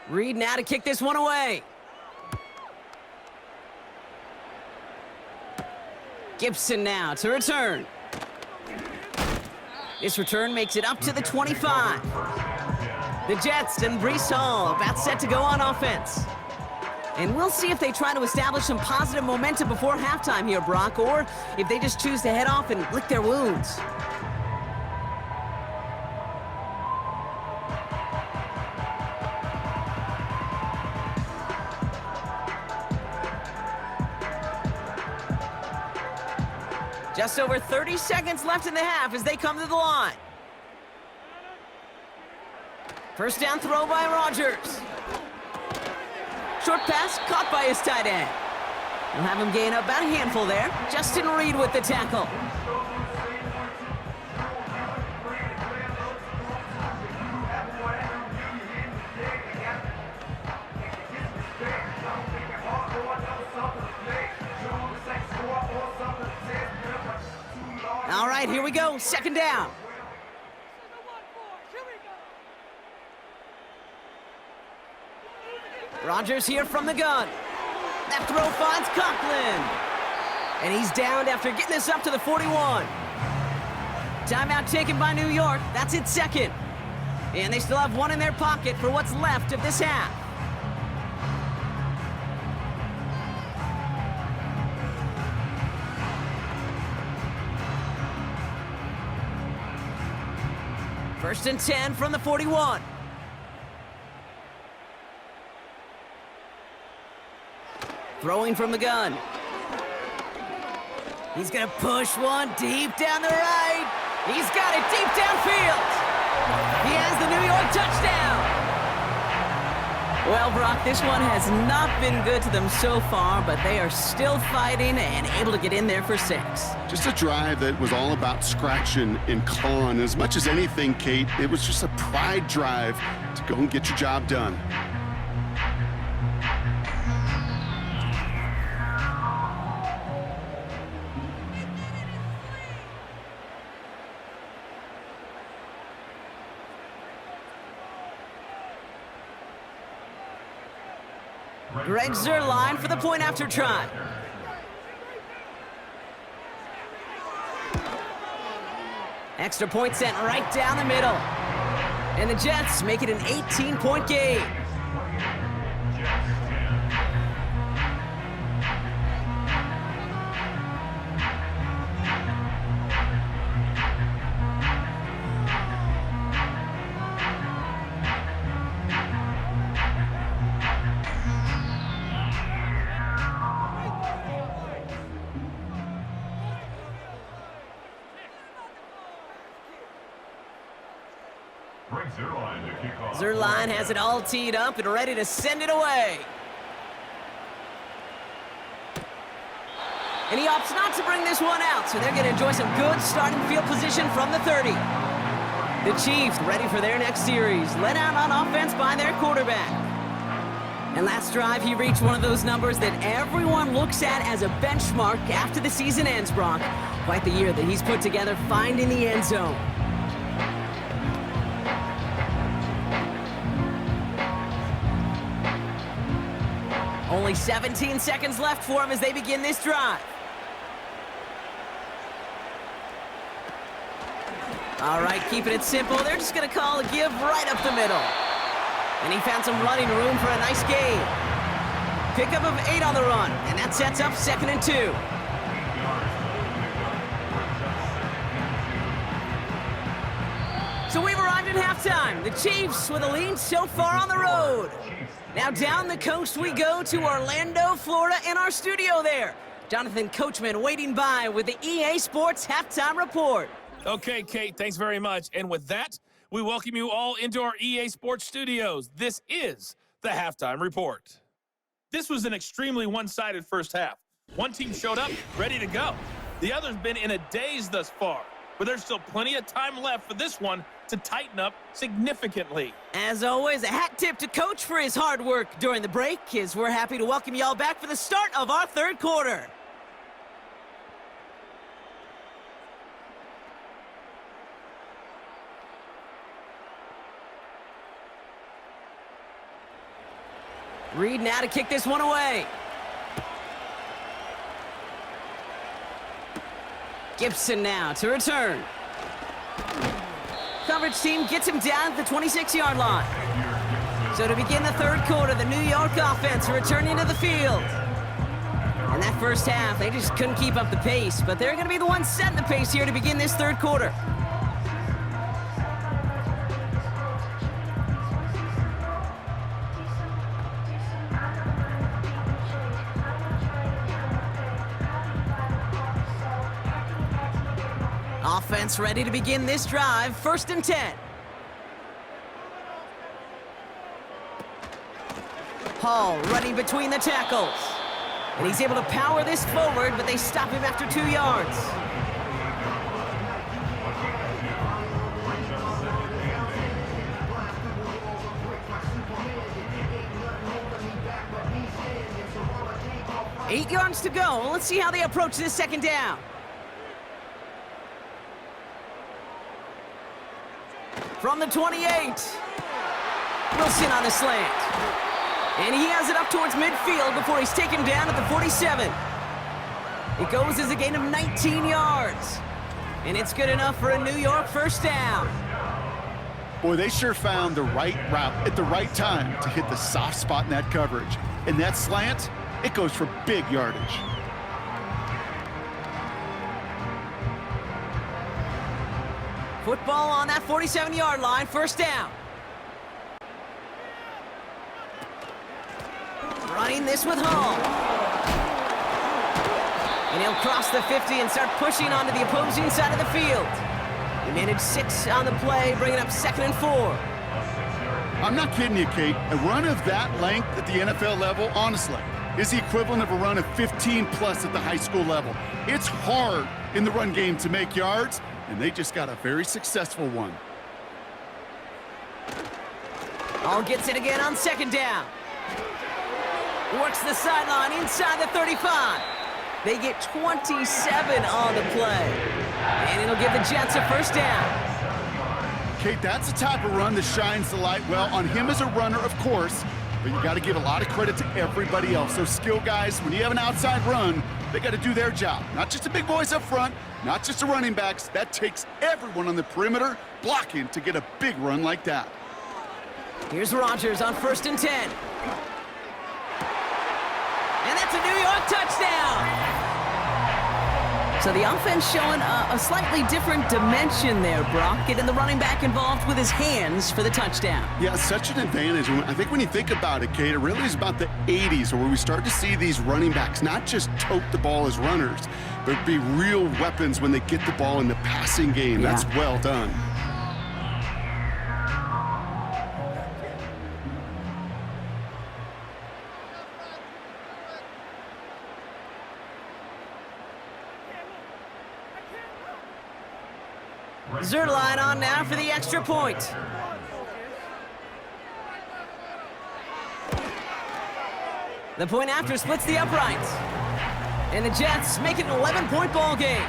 S2: Reed now to kick this one away. Gibson now to return. This return makes it up to the 25. The Jets and Breece Hall about set to go on offense. And we'll see if they try to establish some positive momentum before halftime here, Brock, or if they just choose to head off and lick their wounds. Just over 30 seconds left in the half as they come to the line. First down throw by Rodgers. Short pass caught by his tight end. We'll have him gain about a handful there. Justin Reed with the tackle. All right, here we go. Second down. Rodgers here from the gun. That throw finds Conklin. And he's downed after getting this up to the 41. Timeout taken by New York. That's its second. And they still have one in their pocket for what's left of this half. First and 10 from the 41. Throwing from the gun. He's gonna push one deep down the right. He's got it deep downfield. He has the New York touchdown. Well, Brock, this one has not been good to them so far, but they are still fighting and able to get in there for 6.
S3: Just a drive that was all about scratching and clawing. As much as anything, Kate, it was just a pride drive to go and get your job done.
S2: Greg Zuerlein for the point after try. Extra point sent right down the middle. And the Jets make it an 18-point game. Zuerlein has it all teed up and ready to send it away. And he opts not to bring this one out, so they're going to enjoy some good starting field position from the 30. The Chiefs ready for their next series, led out on offense by their quarterback. And last drive, he reached one of those numbers that everyone looks at as a benchmark after the season ends, Brock. Quite the year that he's put together finding the end zone. Only 17 seconds left for him as they begin this drive. All right, keeping it simple. They're just going to call a give right up the middle. And he found some running room for a nice gain. Pickup of 8 on the run, and that sets up 2nd and 2. So we've arrived at halftime. The Chiefs with a lead so far on the road. Now down the coast we go to Orlando, Florida, in our studio there. Jonathan Coachman waiting by with the EA Sports Halftime Report.
S6: Okay, Kate, thanks very much. And with that, We welcome you all into our EA Sports studios. This is the Halftime Report. This was an extremely one-sided first half. One team showed up, ready to go. The other's been in a daze thus far, but there's still plenty of time left for this one to tighten up significantly.
S2: As always, a hat tip to Coach for his hard work during the break, as we're happy to welcome y'all back for the start of our third quarter. Reed now to kick this one away. Gibson now to return. Coverage team gets him down at the 26-yard line. So to begin the third quarter, the New York offense returning to the field. In that first half, they just couldn't keep up the pace, but they're going to be the ones setting the pace here to begin this third quarter. Offense ready to begin this drive. 1st and 10. Hall running between the tackles. And he's able to power this forward, but they stop him after 2 yards. Eight yards to go. Let's see how they approach this second down. From the 28. Wilson on the slant. And he has it up towards midfield before he's taken down at the 47. It goes as a gain of 19 yards. And it's good enough for a New York first down.
S3: Boy, they sure found the right route at the right time to hit the soft spot in that coverage. And that slant, it goes for big yardage.
S2: Football on that 47-yard line, first down. Running this with Hall. And he'll cross the 50 and start pushing onto the opposing side of the field. He managed 6 on the play, bringing up 2nd and 4.
S3: I'm not kidding you, Kate. A run of that length at the NFL level, honestly, is the equivalent of a run of 15-plus at the high school level. It's hard in the run game to make yards, and they just got a very successful one.
S2: Hall gets it again on 2nd down. Works the sideline inside the 35. They get 27 on the play. And it'll give the Jets a first down.
S3: Kate, that's the type of run that shines the light well on him as a runner, of course, but you got to give a lot of credit to everybody else. Those skill guys, when you have an outside run, they got to do their job. Not just the big boys up front, not just the running backs. That takes everyone on the perimeter blocking to get a big run like that.
S2: Here's Rodgers on 1st and 10. And that's a New York touchdown. So the offense showing a slightly different dimension there, Brock, getting the running back involved with his hands for the touchdown.
S3: Yeah, such an advantage. I think when you think about it, Kate, it really is about the 80s where we start to see these running backs not just tote the ball as runners, but be real weapons when they get the ball in the passing game.
S2: Yeah.
S3: That's well done.
S2: Zerline on now for the extra point. The point after splits the uprights. And the Jets make it an 11-point ball game.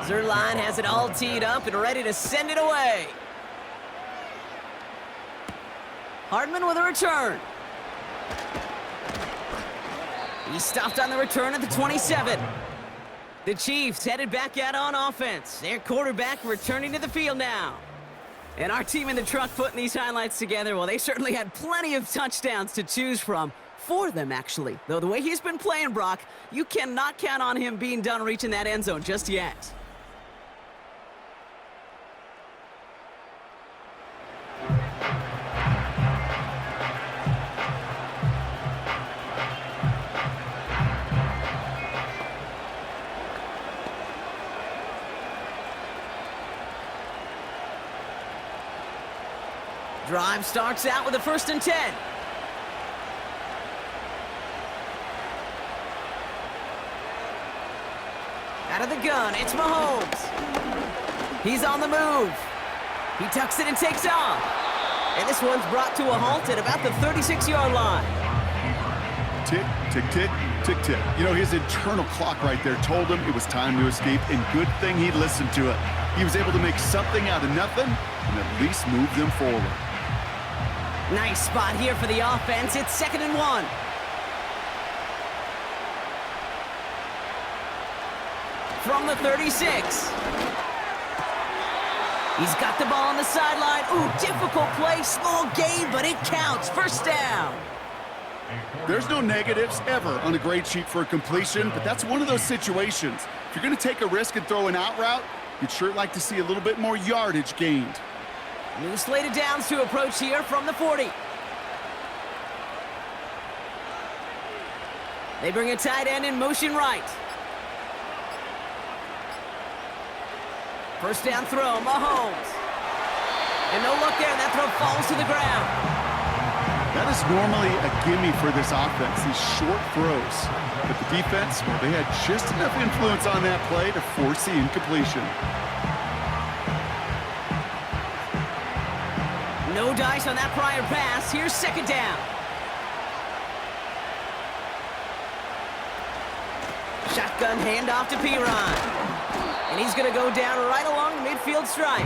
S2: Zerline has it all teed up and ready to send it away. Hardman with a return. He stopped on the return at the 27. The Chiefs headed back out on offense. Their quarterback returning to the field now. And our team in the truck putting these highlights together, well, they certainly had plenty of touchdowns to choose from. 4 of them, actually. Though the way he's been playing, Brock, you cannot count on him being done reaching that end zone just yet. Drive starts out with a 1st and 10. Out of the gun, it's Mahomes. He's on the move. He tucks it and takes off. And this one's brought to a halt at about the 36-yard line.
S3: Tick, tick, tick, tick, tick. You know, his internal clock right there told him it was time to escape, and good thing he listened to it. He was able to make something out of nothing and at least move them forward.
S2: Nice spot here for the offense. It's 2nd and 1. From the 36. He's got the ball on the sideline. Ooh, difficult play, small gain, but it counts. 1st down.
S3: There's no negatives ever on a grade sheet for a completion, but that's one of those situations. If you're going to take a risk and throw an out route, you'd sure like to see a little bit more yardage gained.
S2: New slate of downs to approach here from the 40. They bring a tight end in motion right. 1st down throw, Mahomes. And no luck there, that throw falls to the ground.
S3: That is normally a gimme for this offense, these short throws. But the defense, well, they had just enough influence on that play to force the incompletion.
S2: No dice on that prior pass. Here's 2nd down. Shotgun handoff to Piron. And he's going to go down right along the midfield stripe.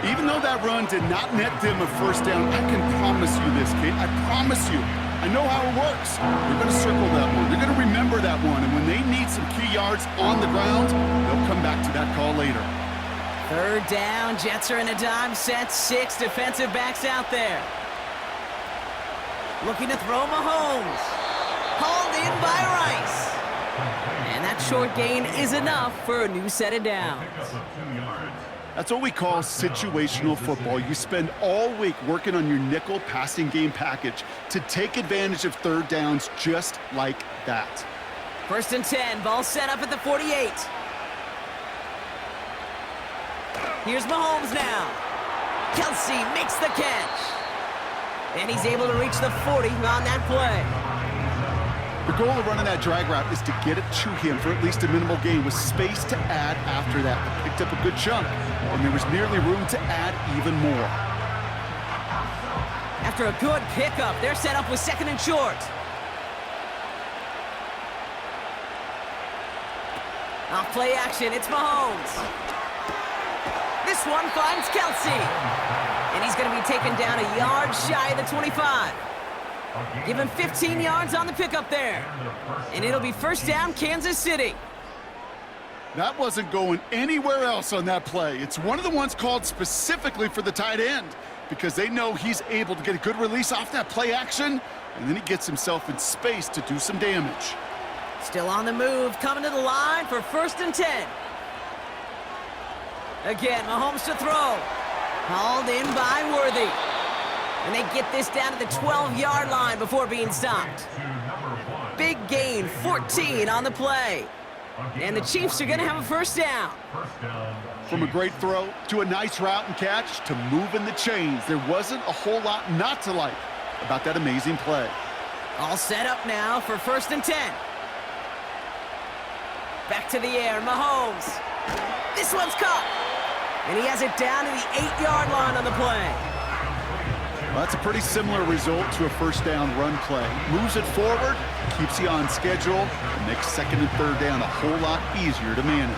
S3: Even though that run did not net them a 1st down, I can promise you this, Kate. I promise you. I know how it works. They're going to circle that one. They're going to remember that one. And when they need some key yards on the ground, they'll come back to that call later.
S2: 3rd down, Jets are in a dime set, 6 defensive backs out there. Looking to throw Mahomes. Hauled in by Rice. And that short gain is enough for a new set of downs.
S3: That's what we call situational football. You spend all week working on your nickel passing game package to take advantage of 3rd downs just like that.
S2: 1st and 10, ball set up at the 48. Here's Mahomes now. Kelsey makes the catch. And he's able to reach the 40 on that play.
S3: The goal of running that drag route is to get it to him for at least a minimal gain with space to add after that. They picked up a good chunk, and there was nearly room to add even more.
S2: After a good pickup, they're set up with 2nd and short. Off play action, it's Mahomes. This one finds Kelsey. And he's going to be taken down a yard shy of the 25. Give him 15 yards on the pickup there. And it'll be 1st down, Kansas City.
S3: That wasn't going anywhere else on that play. It's one of the ones called specifically for the tight end because they know he's able to get a good release off that play action, and then he gets himself in space to do some damage.
S2: Still on the move, coming to the line for 1st and 10. Again, Mahomes to throw. Hauled in by Worthy. And they get this down to the 12-yard line before being stopped. Big gain, 14 on the play. And the Chiefs are going to have a 1st down.
S3: From a great throw to a nice route and catch to moving the chains, there wasn't a whole lot not to like about that amazing play.
S2: All set up now for 1st and 10. Back to the air, Mahomes. This one's caught. And he has it down to the 8-yard line on the play.
S3: Well, that's a pretty similar result to a 1st down run play. Moves it forward, keeps you on schedule, and makes 2nd and 3rd down a whole lot easier to manage.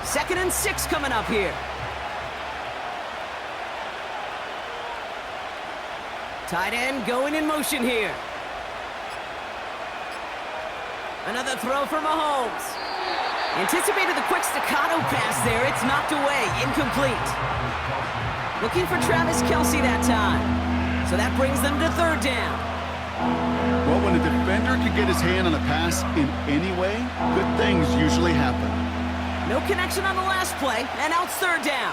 S2: 2nd and 6 coming up here. Tight end going in motion here. Another throw for Mahomes. Anticipated the quick staccato pass there. It's knocked away. Incomplete. Looking for Travis Kelce that time. So that brings them to third down.
S3: Well, when a defender can get his hand on a pass in any way, good things usually happen.
S2: No connection on the last play, and now it's third down.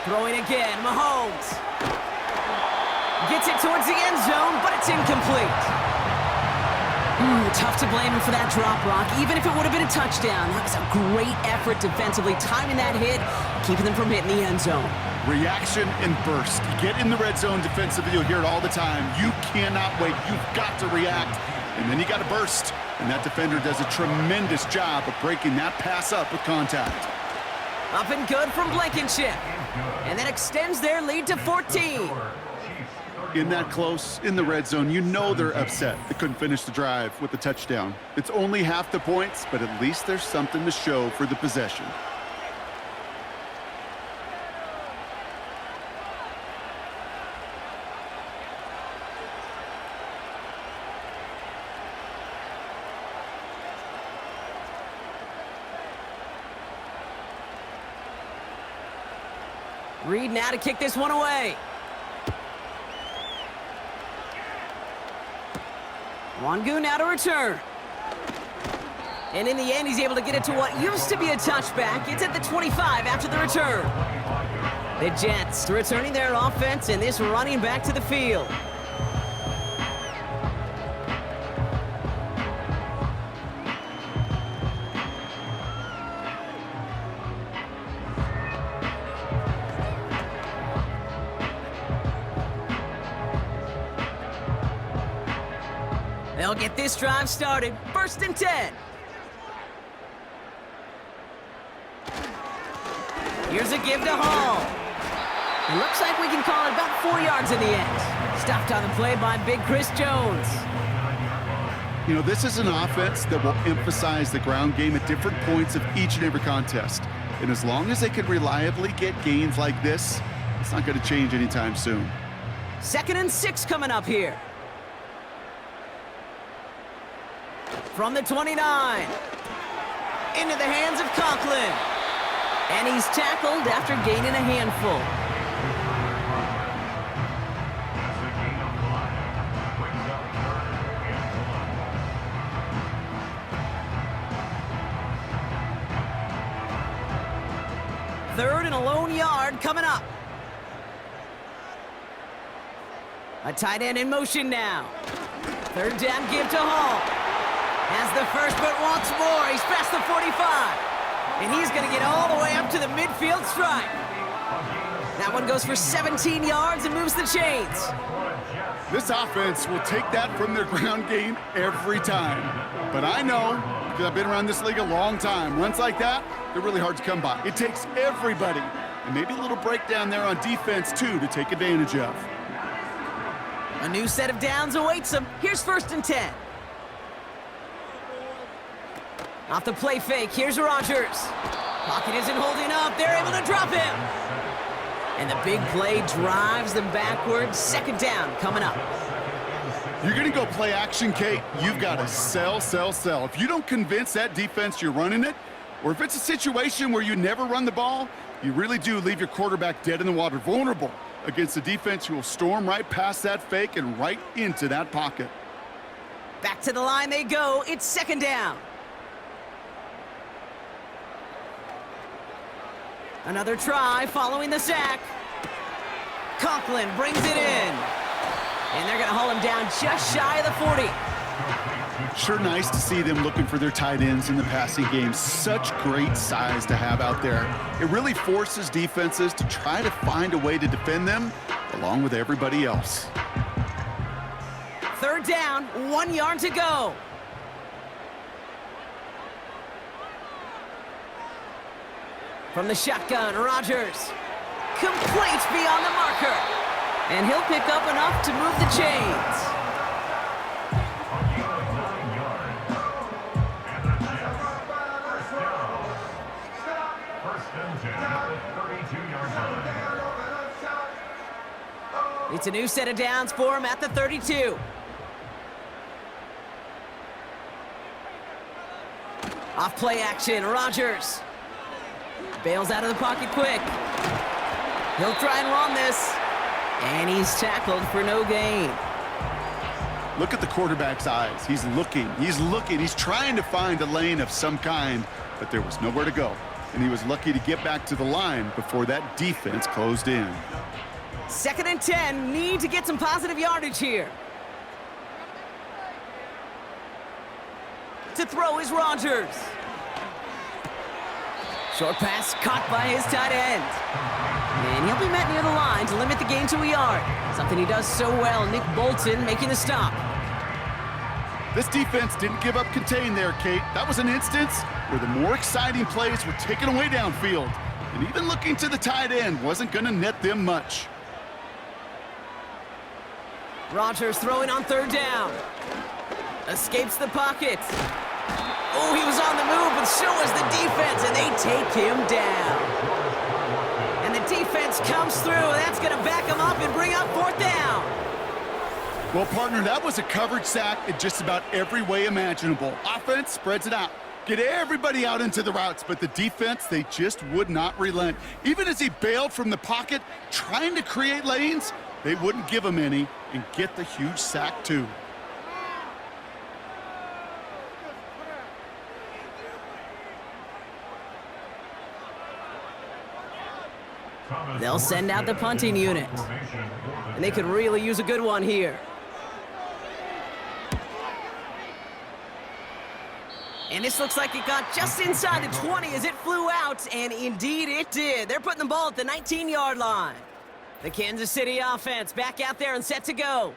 S2: Throwing again, Mahomes. Gets it towards the end zone, but it's incomplete. Tough to blame him for that drop, Rock, even if it would have been a touchdown. That was a great effort defensively, timing that hit, keeping them from hitting the end zone.
S3: Reaction and burst. You get in the red zone defensively, you'll hear it all the time. You cannot wait. You've got to react. And then you got to burst. And that defender does a tremendous job of breaking that pass up with contact.
S2: Up and good from Blankenship. And that extends their lead to 14.
S3: In that close, in the red zone, you know they're upset they couldn't finish the drive with the touchdown. It's only half the points, but at least there's something to show for the possession.
S2: Reed now to kick this one away. Wangu now to return. And in the end, he's able to get it to what used to be a touchback. It's at the 25 after the return. The Jets returning their offense and this running back to the field. They'll get this drive started. First and 10. Here's a give to Hall. It looks like we can call it about 4 yards in the end. Stopped on the play by Big Chris Jones.
S3: You know, this is an offense that will emphasize the ground game at different points of each and every contest. And as long as they can reliably get gains like this, it's not going to change anytime soon.
S2: 2nd and 6 coming up here. From the 29. Into the hands of Conklin. And he's tackled after gaining a handful. Third and a lone yard coming up. A tight end in motion now. Third down give to Hall. Has the first, but wants more. He's past the 45. And he's going to get all the way up to the midfield stripe. That one goes for 17 yards and moves the chains.
S3: This offense will take that from their ground game every time. But I know, because I've been around this league a long time, runs like that, they're really hard to come by. It takes everybody, and maybe a little breakdown there on defense, too, to take advantage of.
S2: A new set of downs awaits them. Here's 1st and 10. Off the play fake, here's Rodgers. Pocket isn't holding up, they're able to drop him. And the big play drives them backwards. 2nd down coming up.
S3: You're going to go play action, Kate. You've got to sell. If you don't convince that defense you're running it, or if it's a situation where you never run the ball, you really do leave your quarterback dead in the water, vulnerable against a defense who will storm right past that fake and right into that pocket.
S2: Back to the line they go. It's 2nd down. Another try following the sack. Conklin brings it in. And they're going to haul him down just shy of the 40.
S3: Sure nice to see them looking for their tight ends in the passing game. Such great size to have out there. It really forces defenses to try to find a way to defend them along with everybody else.
S2: 3rd down, 1 yard to go. From the shotgun, Rodgers completes beyond the marker. And he'll pick up enough to move the chains. It's a new set of downs for him at the 32. Off play action, Rodgers. Bails out of the pocket quick. He'll try and run this. And he's tackled for no gain.
S3: Look at the quarterback's eyes. He's looking. He's trying to find a lane of some kind, but there was nowhere to go. And he was lucky to get back to the line before that defense closed in.
S2: 2nd and 10, need to get some positive yardage here. To throw is Rodgers. Short pass caught by his tight end. And he'll be met near the line to limit the gain to a yard. Something he does so well, Nick Bolton making the stop.
S3: This defense didn't give up contain there, Kate. That was an instance where the more exciting plays were taken away downfield. And even looking to the tight end wasn't going to net them much.
S2: Rodgers throwing on 3rd down. Escapes the pocket. Oh, he was on the move, but so was the defense, and they take him down. And the defense comes through. That's going to back him up and bring up 4th down.
S3: Well, partner, that was a coverage sack in just about every way imaginable. Offense spreads it out. Get everybody out into the routes, but the defense, they just would not relent. Even as he bailed from the pocket, trying to create lanes, they wouldn't give him any and get the huge sack, too.
S2: They'll send out the punting unit. And they could really use a good one here. And this looks like it got just inside the 20 as it flew out, and indeed it did. They're putting the ball at the 19-yard line. The Kansas City offense back out there and set to go.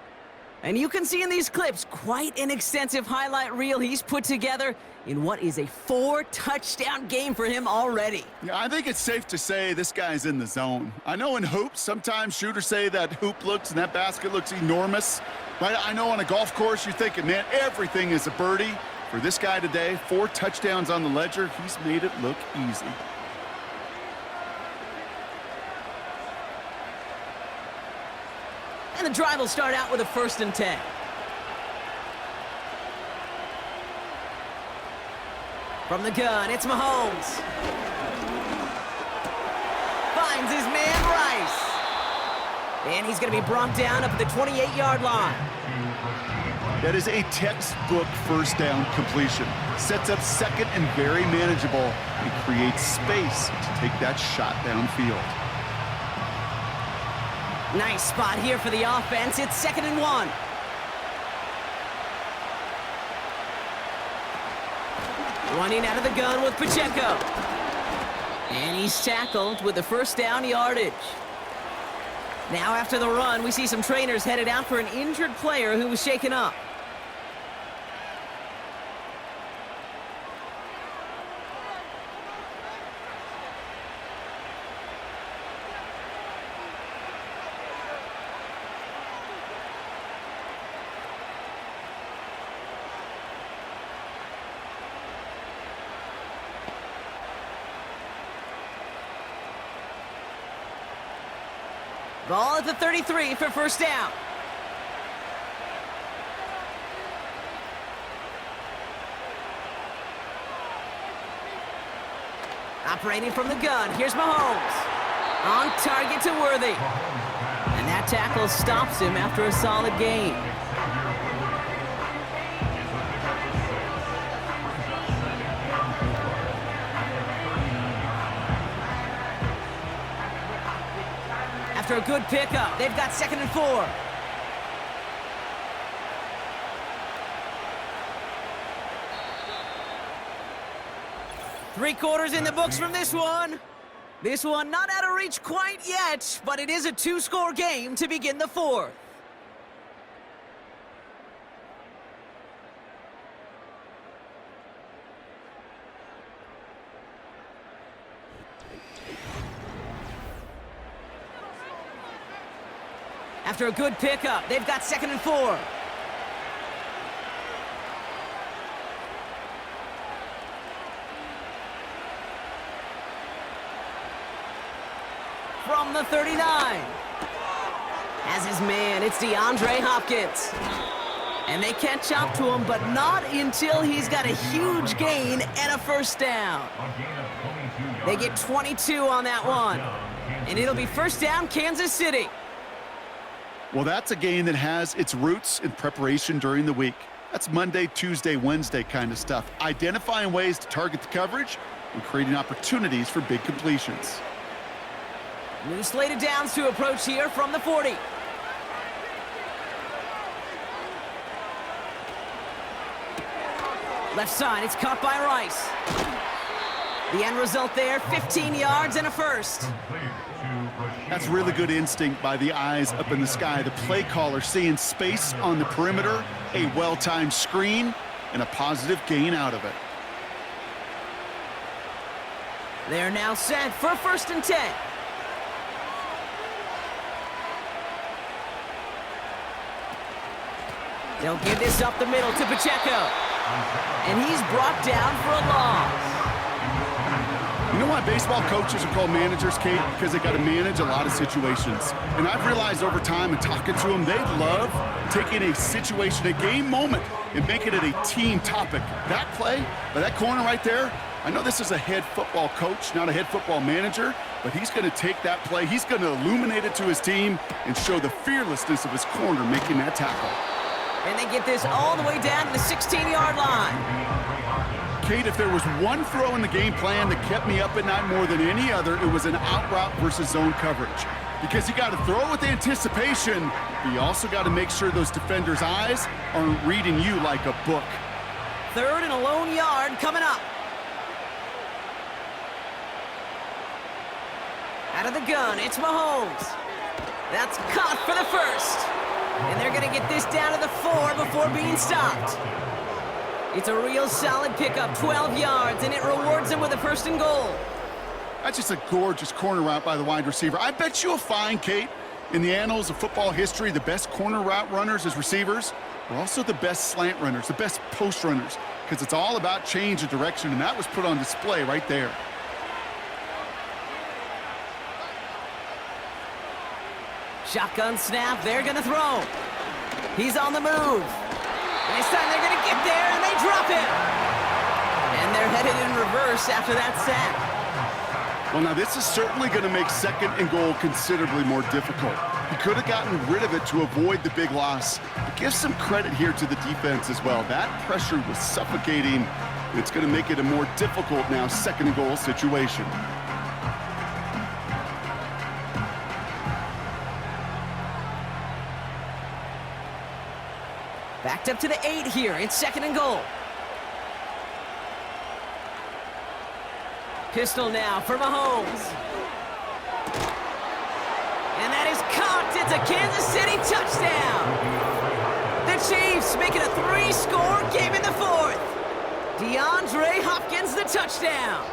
S2: And you can see in these clips quite an extensive highlight reel he's put together in what is a 4-touchdown game for him already.
S3: Yeah, I think it's safe to say this guy's in the zone. I know in hoops, sometimes shooters say that hoop looks and that basket looks enormous. Right? I know on a golf course, you're thinking, man, everything is a birdie. For this guy today, 4 touchdowns on the ledger, he's made it look easy.
S2: And the drive will start out with a 1st and 10. From the gun, it's Mahomes. Finds his man Rice. And he's going to be brought down up at the 28-yard line.
S3: That is a textbook 1st down completion. Sets up 2nd and very manageable and creates space to take that shot downfield.
S2: Nice spot here for the offense. It's 2nd and 1. Running out of the gun with Pacheco. And he's tackled with the 1st down yardage. Now after the run, we see some trainers headed out for an injured player who was shaken up. Ball at the 33 for 1st down. Operating from the gun, here's Mahomes. On target to Worthy. And that tackle stops him after a solid gain. After a good pickup, they've got 2nd and 4. Three-quarters in the books from this one. This one not out of reach quite yet, but it is a 2-score game to begin the 4th. After a good pickup, they've got 2nd and 4. From the 39. As his man, it's DeAndre Hopkins. And they catch up to him, but not until he's got a huge gain and a first down. They get 22 on that one. And it'll be first down, Kansas City.
S3: Well, that's a game that has its roots in preparation during the week. That's Monday, Tuesday, Wednesday kind of stuff. Identifying ways to target the coverage and creating opportunities for big completions.
S2: New slated downs to approach here from the 40. Left side, it's caught by Rice. The end result there, 15 yards and a first.
S3: That's really good instinct by the eyes up in the sky. The play caller seeing space on the perimeter, a well-timed screen, and a positive gain out of it.
S2: They're now set for first and 10. They'll give this up the middle to Pacheco. And he's brought down for a loss.
S3: You know why baseball coaches are called managers, Kate? Because they got to manage a lot of situations. And I've realized over time and talking to them, they love taking a situation, a game moment, and making it a team topic. That play by that corner right there, I know this is a head football coach, not a head football manager, but he's going to take that play, he's going to illuminate it to his team and show the fearlessness of his corner making that tackle.
S2: And they get this all the way down to the 16-yard line.
S3: Kate, if there was one throw in the game plan that kept me up at night more than any other, it was an out route versus zone coverage. Because you got to throw with anticipation, but you also got to make sure those defenders' eyes aren't reading you like a book.
S2: Third and a lone yard coming up. Out of the gun, it's Mahomes. That's caught for the first. And they're going to get this down to the 4 before being stopped. It's a real solid pickup, 12 yards, and it rewards them with a first and goal.
S3: That's just a gorgeous corner route by the wide receiver. I bet you'll find, Kate, in the annals of football history, the best corner route runners as receivers are also the best slant runners, the best post runners, because it's all about change of direction, and that was put on display right there.
S2: Shotgun snap, they're going to throw. He's on the move. And this time they're going to get there, and they drop him. And they're headed in reverse after that sack.
S3: Well, now this is certainly going to make second and goal considerably more difficult. He could have gotten rid of it to avoid the big loss. But give some credit here to the defense as well. That pressure was suffocating. It's going to make it a more difficult now second and goal situation.
S2: Backed up to the 8 here. It's second and goal. Pistol now for Mahomes. And that is caught. It's a Kansas City touchdown. The Chiefs make it a 3-score game in the 4th. DeAndre Hopkins, the touchdown.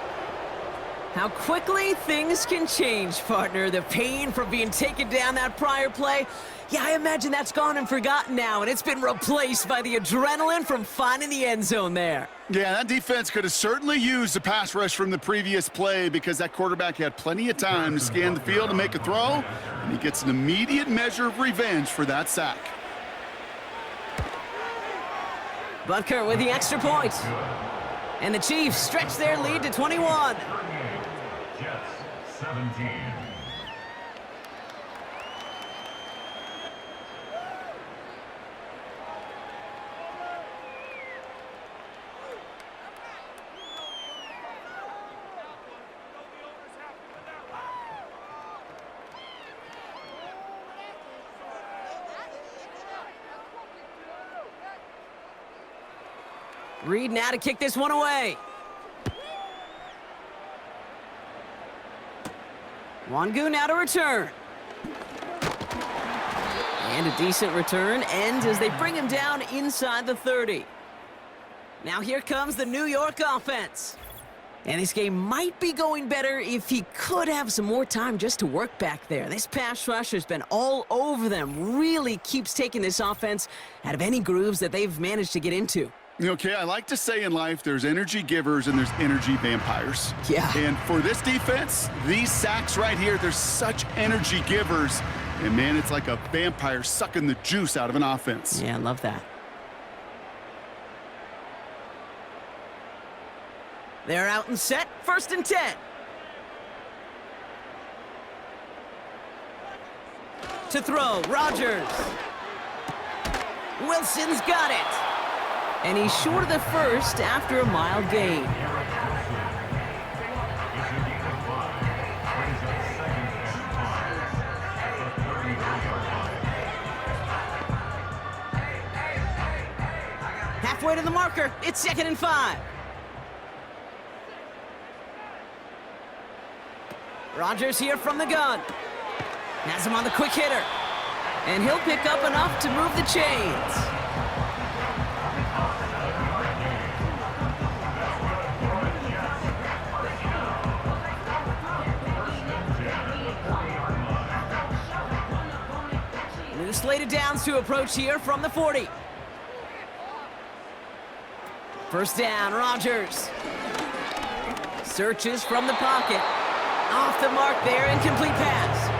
S2: How quickly things can change, partner. The pain from being taken down that prior play, yeah, I imagine that's gone and forgotten now, and it's been replaced by the adrenaline from finding the end zone there.
S3: Yeah, that defense could have certainly used the pass rush from the previous play because that quarterback had plenty of time to scan the field and make a throw, and he gets an immediate measure of revenge for that sack.
S2: Butker with the extra point. And the Chiefs stretch their lead to 21.
S4: Jets 17.
S2: Reed now to kick this one away. Wangu now to return. And a decent return ends as they bring him down inside the 30. Now here comes the New York offense. And this game might be going better if he could have some more time just to work back there. This pass rush has been all over them. Really keeps taking this offense out of any grooves that they've managed to get into.
S3: Okay, I like to say in life there's energy givers and there's energy vampires.
S2: Yeah.
S3: And for this defense, these sacks right here, there's such energy givers. And man, it's like a vampire sucking the juice out of an offense.
S2: Yeah, I love that. They're out and set, 1st and 10. To throw, Rodgers. Wilson's got it. And he's short of the first after a mild gain. Halfway to the marker, it's 2nd and 5. Rodgers here from the gun. Has him on the quick hitter. And he'll pick up enough to move the chains. New slate of downs to approach here from the 40. 1st down, Rodgers. Searches from the pocket. Off the mark there, incomplete pass.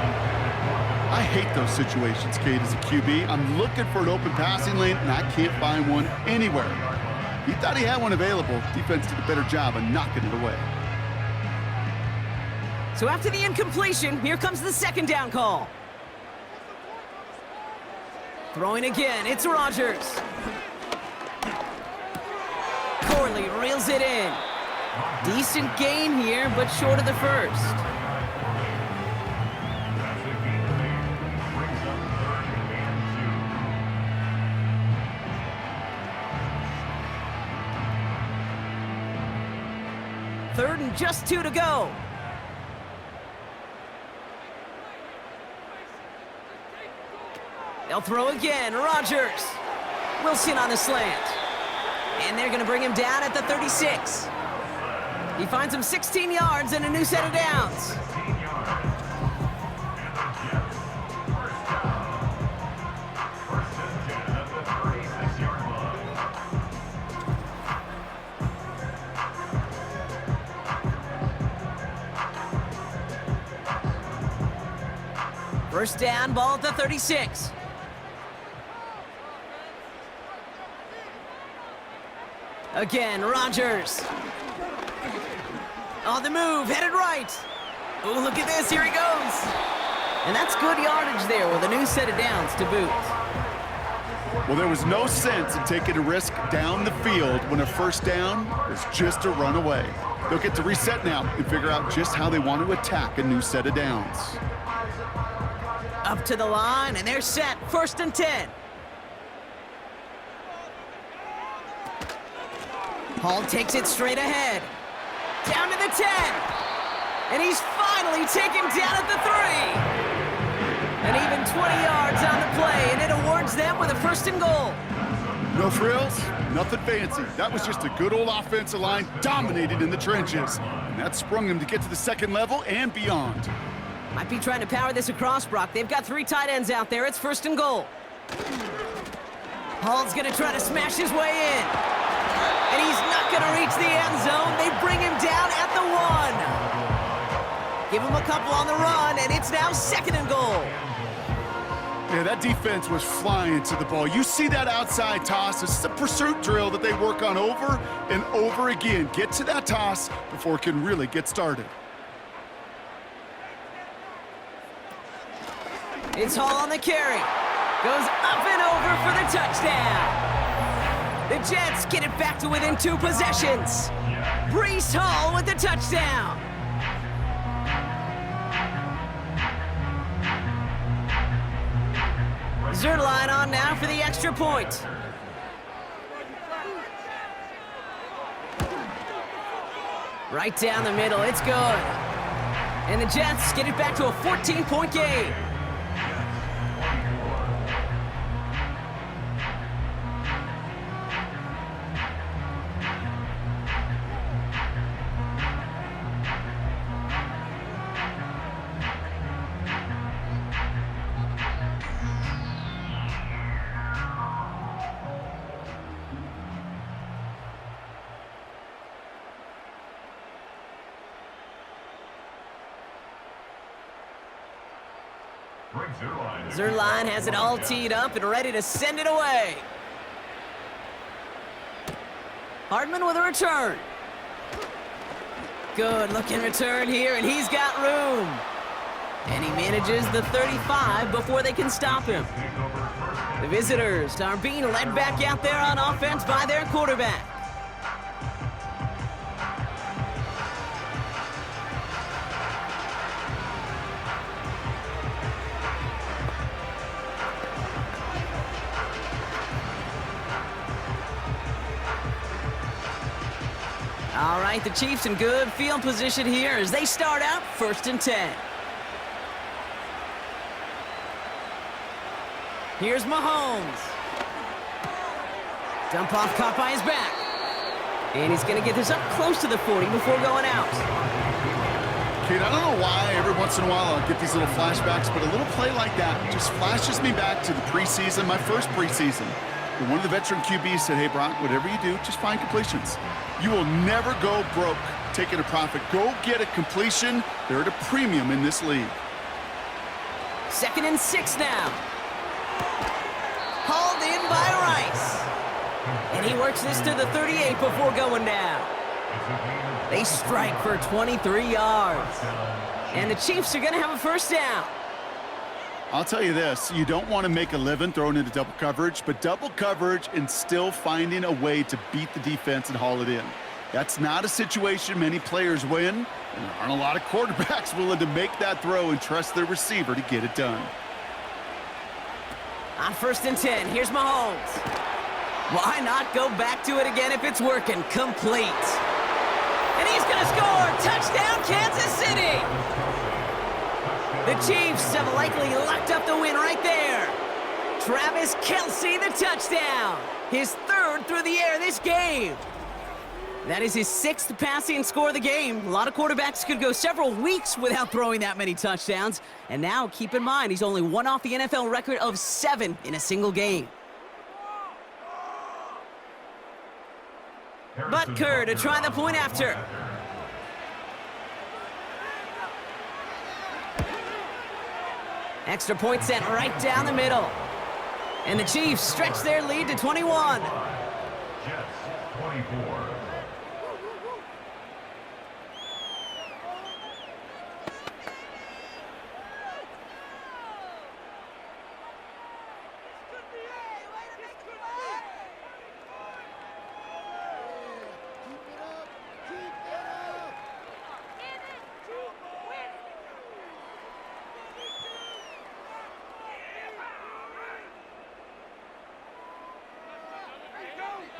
S3: I hate those situations, Kate, as a QB. I'm looking for an open passing lane, and I can't find one anywhere. He thought he had one available. Defense did a better job of knocking it away.
S2: So after the incompletion, here comes the 2nd down call. Throwing again, it's Rodgers. Corley reels it in. Decent gain here, but short of the first. Third and just 2 to go. They'll throw again, Rodgers. Wilson on the slant. And they're going to bring him down at the 36. He finds him 16 yards and a new set of downs. First down, ball at the 36. Again, Rodgers. On the move, headed right. Oh, look at this, here he goes. And that's good yardage there with a new set of downs to boot.
S3: Well, there was no sense in taking a risk down the field when a first down was just a run away. They'll get to reset now and figure out just how they want to attack a new set of downs.
S2: Up to the line, and they're set. 1st and 10. Hall takes it straight ahead. Down to the 10. And he's finally taken down at the 3. And even 20 yards on the play, and it awards them with a 1st and goal.
S3: No frills, nothing fancy. That was just a good old offensive line dominated in the trenches. And that sprung them to get to the 2nd level and beyond.
S2: Might be trying to power this across, Brock. They've got 3 tight ends out there. It's 1st and goal. Hall's going to try to smash his way in. And he's not going to reach the end zone. They bring him down at the 1. Give him a couple on the run, and it's now 2nd and goal.
S3: Yeah, that defense was flying to the ball. You see that outside toss. This is a pursuit drill that they work on over and over again. Get to that toss before it can really get started.
S2: It's Hall on the carry. Goes up and over for the touchdown. The Jets get it back to within 2 possessions. Breece Hall with the touchdown. Zerline on now for the extra point. Right down the middle, it's good. And the Jets get it back to a 14-point game. Zerline has it all teed up and ready to send it away. Hardman with a return. Good looking return here, and he's got room. And he manages the 35 before they can stop him. The visitors are being led back out there on offense by their quarterback. All right, the Chiefs in good field position here as they start out 1st and 10. Here's Mahomes. Dump off caught by his back. And he's going to get this up close to the 40 before going out.
S3: Kate, I don't know why every once in a while I'll get these little flashbacks, but a little play like that just flashes me back to the preseason, my first preseason. And one of the veteran QBs said, hey, Brock, whatever you do, just find completions. You will never go broke taking a profit. Go get a completion. They're at a premium in this league.
S2: 2nd and 6 now. Hauled in by Rice. And he works this to the 38 before going down. They strike for 23 yards. And the Chiefs are going to have a 1st down.
S3: I'll tell you this, you don't want to make a living throwing into double coverage, but double coverage and still finding a way to beat the defense and haul it in. That's not a situation many players win, and there aren't a lot of quarterbacks willing to make that throw and trust their receiver to get it done.
S2: On 1st and 10, here's Mahomes. Why not go back to it again if it's working? Complete. And he's going to score! Touchdown, Kansas City! The Chiefs have likely locked up the win right there. Travis Kelce, the touchdown. His 3rd through the air this game. That is his 6th passing score of the game. A lot of quarterbacks could go several weeks without throwing that many touchdowns. And now, keep in mind, he's only one off the NFL record of 7 in a single game. Butker to try the point after. Extra point sent right down the middle. And the Chiefs stretch their lead to 21.
S4: Jets 24.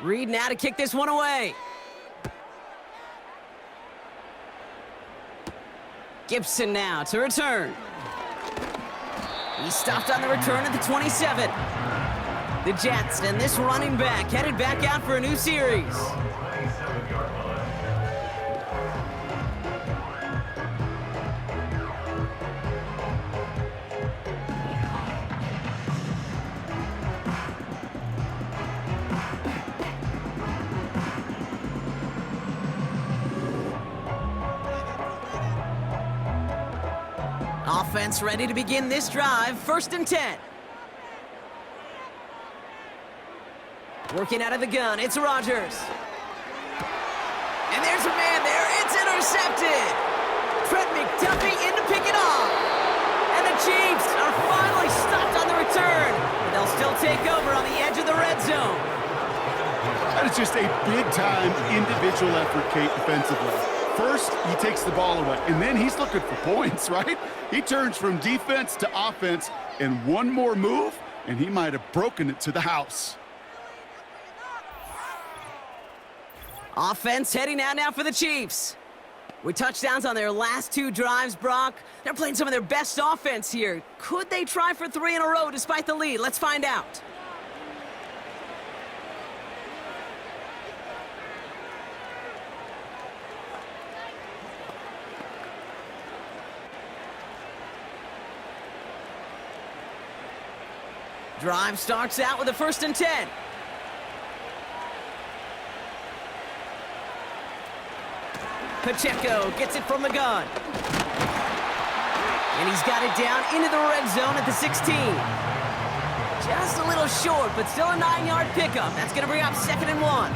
S2: Reed now to kick this one away. Gibson now to return. He stopped on the return at the 27. The Jets and this running back headed back out for a new series.
S4: 27-yard line.
S2: Offense ready to begin this drive, 1st and 10. Working out of the gun, it's Rodgers. And there's a man there, it's intercepted. Trent McDuffie in to pick it off. And the Chiefs are finally stopped on the return, but they'll still take over on the edge of the red zone.
S3: That is just a big-time individual effort, Kate, defensively. First, he takes the ball away, and then he's looking for points, right? He turns from defense to offense, and one more move, and he might have broken it to the house.
S2: Offense heading out now for the Chiefs. With touchdowns on their last 2 drives, Brock, they're playing some of their best offense here. Could they try for 3 in a row despite the lead? Let's find out. Drive starts out with a 1st and 10. Pacheco gets it from the gun. And he's got it down into the red zone at the 16. Just a little short, but still a 9-yard pickup. That's going to bring up 2nd and 1.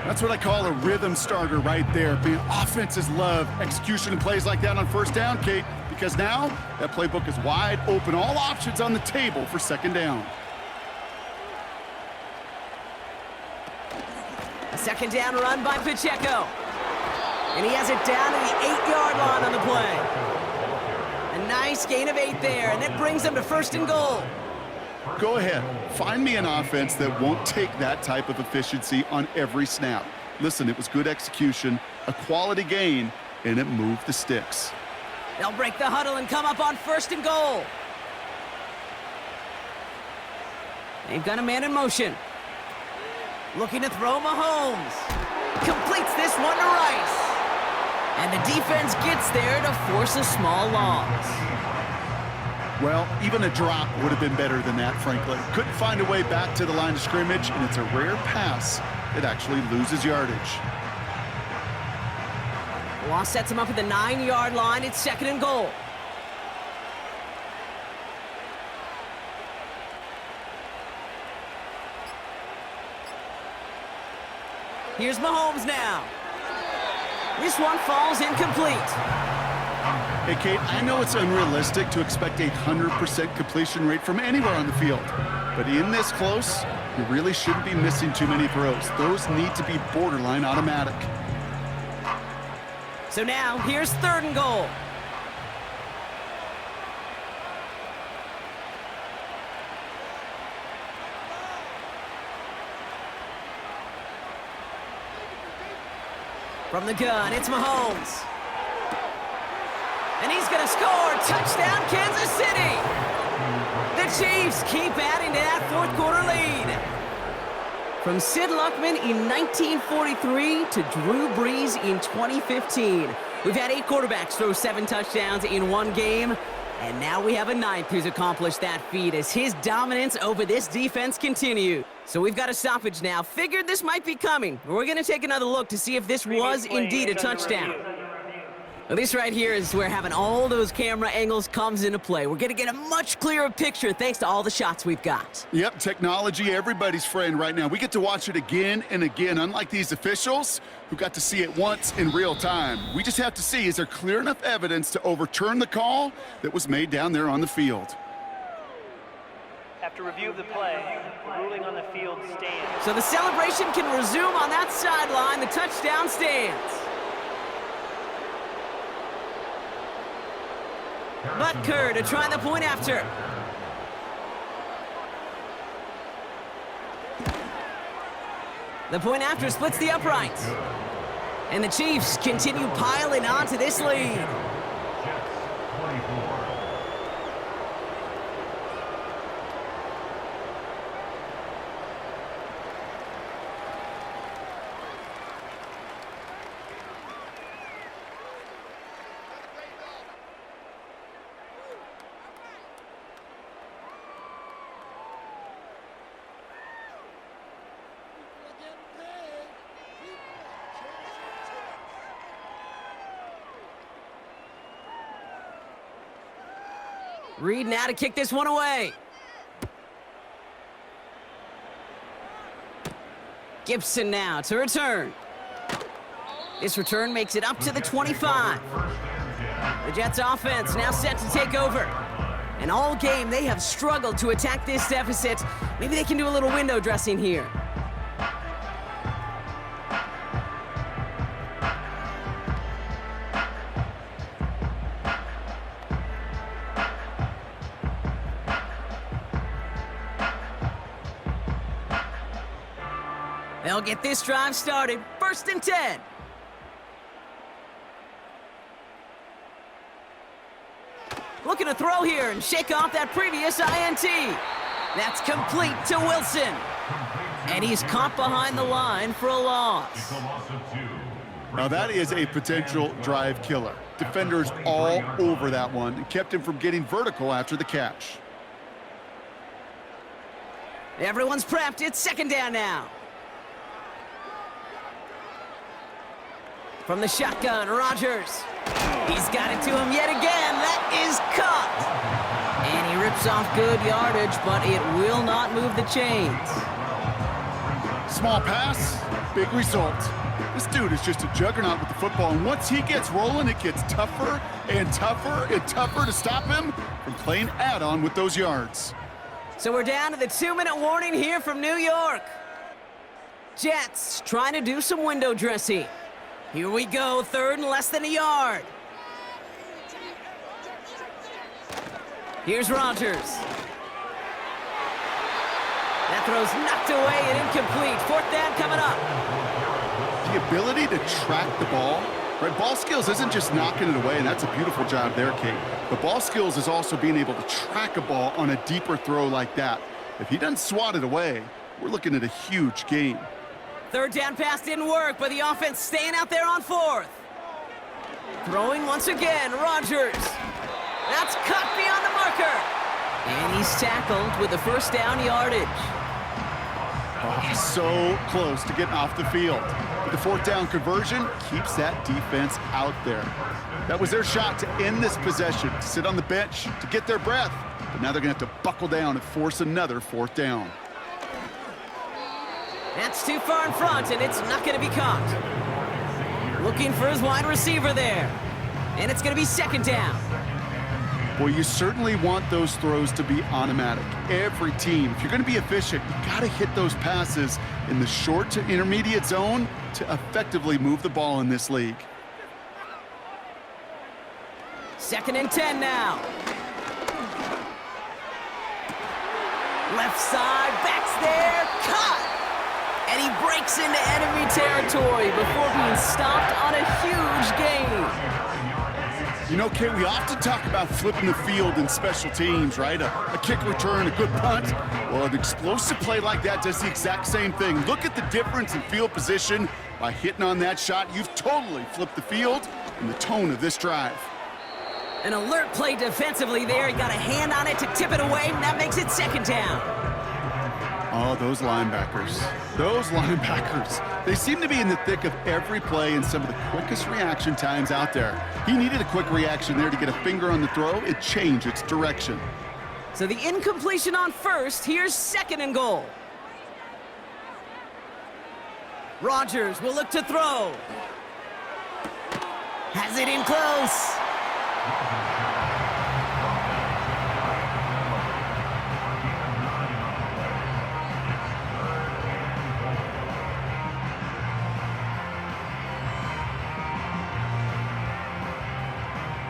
S3: That's what I call a rhythm starter right there. Being offenses love execution and plays like that on first down, Kate, because now that playbook is wide open. All options on the table for second down.
S2: A second down run by Pacheco. And he has it down to the 8-yard line on the play. A nice gain of 8 there, and that brings them to 1st and goal.
S3: Go ahead. Find me an offense that won't take that type of efficiency on every snap. Listen, it was good execution, a quality gain, and it moved the sticks.
S2: They'll break the huddle and come up on 1st and goal. They've got a man in motion. Looking to throw Mahomes. Completes this one to Rice. And the defense gets there to force a small loss.
S3: Well, even a drop would have been better than that, frankly. Couldn't find a way back to the line of scrimmage, and it's a rare pass that actually loses yardage.
S2: Loss sets him up at the 9-yard line. It's 2nd and goal. Here's Mahomes now. This one falls incomplete.
S3: Hey, Kate, I know it's unrealistic to expect a 100% completion rate from anywhere on the field. But in this close, you really shouldn't be missing too many throws. Those need to be borderline automatic.
S2: So now, here's 3rd and goal. From the gun, it's Mahomes. And he's going to score. Touchdown, Kansas City. The Chiefs keep adding to that 4th quarter lead. From Sid Luckman in 1943 to Drew Brees in 2015. We've had 8 quarterbacks throw 7 touchdowns in one game. And now we have a 9th who's accomplished that feat as his dominance over this defense continues. So we've got a stoppage now. Figured this might be coming. We're going to take another look to see if this was indeed a touchdown. Well, this right here is where having all those camera angles comes into play. We're going to get a much clearer picture thanks to all the shots we've got.
S3: Yep, technology, everybody's friend right now. We get to watch it again and again, unlike these officials who got to see it once in real time. We just have to see, is there clear enough evidence to overturn the call that was made down there on the field?
S5: After review of the play, the ruling on the field stands.
S2: So the celebration can resume on that sideline. The touchdown stands. Butker to try the point after. The point after splits the uprights. And the Chiefs continue piling onto this lead. Reed now to kick this one away. Gibson now to return. This return makes it up to the 25. The Jets offense now set to take over. And all game they have struggled to attack this deficit. Maybe they can do a little window dressing here. They'll get this drive started. 1st and 10. Looking to throw here and shake off that previous INT. That's complete to Wilson. And he's caught behind the line for a loss.
S3: Now that is a potential drive killer. Defenders all over that one and kept him from getting vertical after the catch.
S2: Everyone's prepped. It's 2nd down now. From the shotgun, Rodgers. He's got it to him yet again. That is caught. And he rips off good yardage, but it will not move the chains.
S3: Small pass, big result. This dude is just a juggernaut with the football, and once he gets rolling, it gets tougher and tougher and tougher to stop him from playing add-on with those yards.
S2: So we're down to the 2-minute warning here from New York. Jets trying to do some window dressing. Here we go, 3rd and less than a yard. Here's Rodgers. That throw's knocked away and incomplete. 4th down coming up.
S3: The ability to track the ball, right? Ball skills isn't just knocking it away, and that's a beautiful job there, Kate. But ball skills is also being able to track a ball on a deeper throw like that. If he doesn't swat it away, we're looking at a huge gain.
S2: 3rd down pass didn't work, but the offense staying out there on 4th. Throwing once again, Rodgers. That's cut beyond the marker. And he's tackled with the 1st down yardage.
S3: Oh, so close to getting off the field. But the 4th down conversion keeps that defense out there. That was their shot to end this possession, to sit on the bench, to get their breath. But now they're going to have to buckle down and force another 4th down.
S2: That's too far in front, and it's not going to be caught. Looking for his wide receiver there. And it's going to be 2nd down.
S3: Well, you certainly want those throws to be automatic. Every team, if you're going to be efficient, you got to hit those passes in the short to intermediate zone to effectively move the ball in this league.
S2: 2nd and 10 now. Left side, backs there, cut! And he breaks into enemy territory before being stopped on a huge gain.
S3: You know, Kate, we often talk about flipping the field in special teams, right? A kick return, a good punt. Well, an explosive play like that does the exact same thing. Look at the difference in field position. By hitting on that shot, you've totally flipped the field and the tone of this drive.
S2: An alert play defensively there. He got a hand on it to tip it away, and that makes it 2nd down.
S3: Oh, those linebackers. Those linebackers. They seem to be in the thick of every play and some of the quickest reaction times out there. He needed a quick reaction there to get a finger on the throw and change its direction.
S2: So the incompletion on 1st. Here's 2nd and goal. Rodgers will look to throw. Has it in close.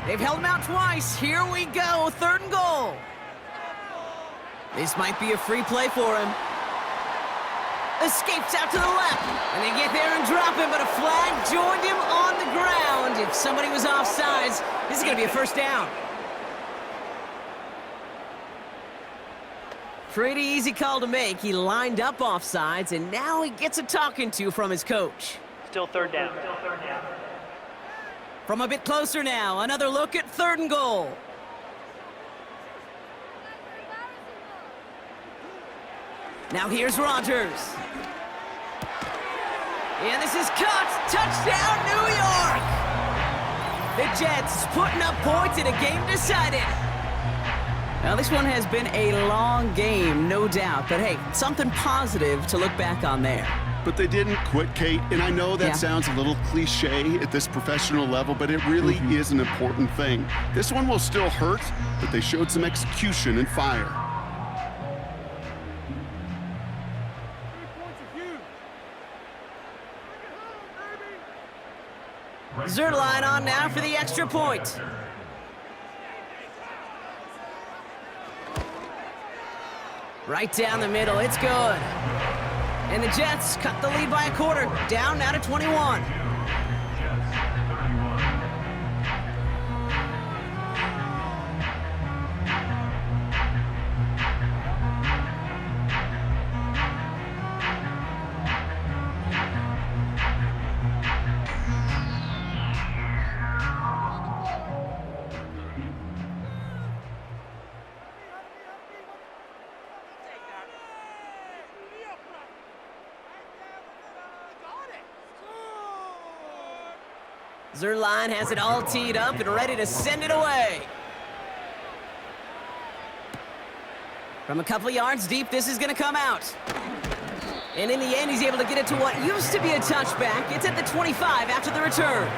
S2: They've held him out twice. Here we go, 3rd and goal. This might be a free play for him. Escapes out to the left. And they get there and drop him, but a flag joined him on the ground. If somebody was offsides, this is going to be a 1st down. Pretty easy call to make. He lined up offsides, and now he gets a talking to from his coach.
S5: Still 3rd down.
S2: From a bit closer now, another look at 3rd and goal. Now here's Rodgers. And this is cut. Touchdown, New York! The Jets putting up points in a game decided. Now this one has been a long game, no doubt. But hey, something positive to look back on there.
S3: But they didn't quit, Kate, and I know that sounds a little cliche at this professional level, but it really is an important thing. This one will still hurt, but they showed some execution and fire.
S2: Zerline on now for the extra point. Right down the middle, it's good. And the Jets cut the lead by a quarter, down now to 21. Zerline has it all teed up and ready to send it away. From a couple yards deep, this is going to come out. And in the end, he's able to get it to what used to be a touchback. It's at the 25 after the return.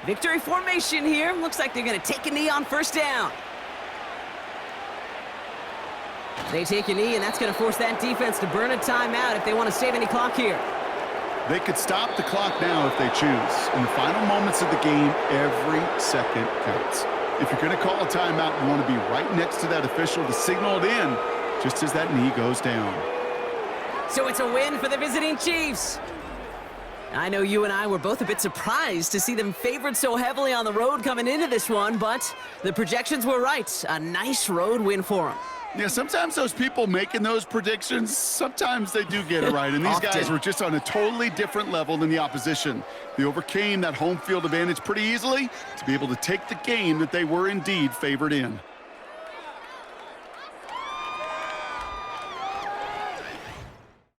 S2: Victory formation here. Looks like they're going to take a knee on first down. They take a knee, and that's going to force that defense to burn a timeout if they want to save any clock here.
S3: They could stop the clock now if they choose. In the final moments of the game, every second counts. If you're going to call a timeout, you want to be right next to that official to signal it in just as that knee goes down.
S2: So it's a win for the visiting Chiefs. I know you and I were both a bit surprised to see them favored so heavily on the road coming into this one, but the projections were right. A nice road win for them.
S3: Yeah, sometimes those people making those predictions, sometimes they do get it right. And these guys were just on a totally different level than the opposition. They overcame that home field advantage pretty easily to be able to take the game that they were indeed favored in.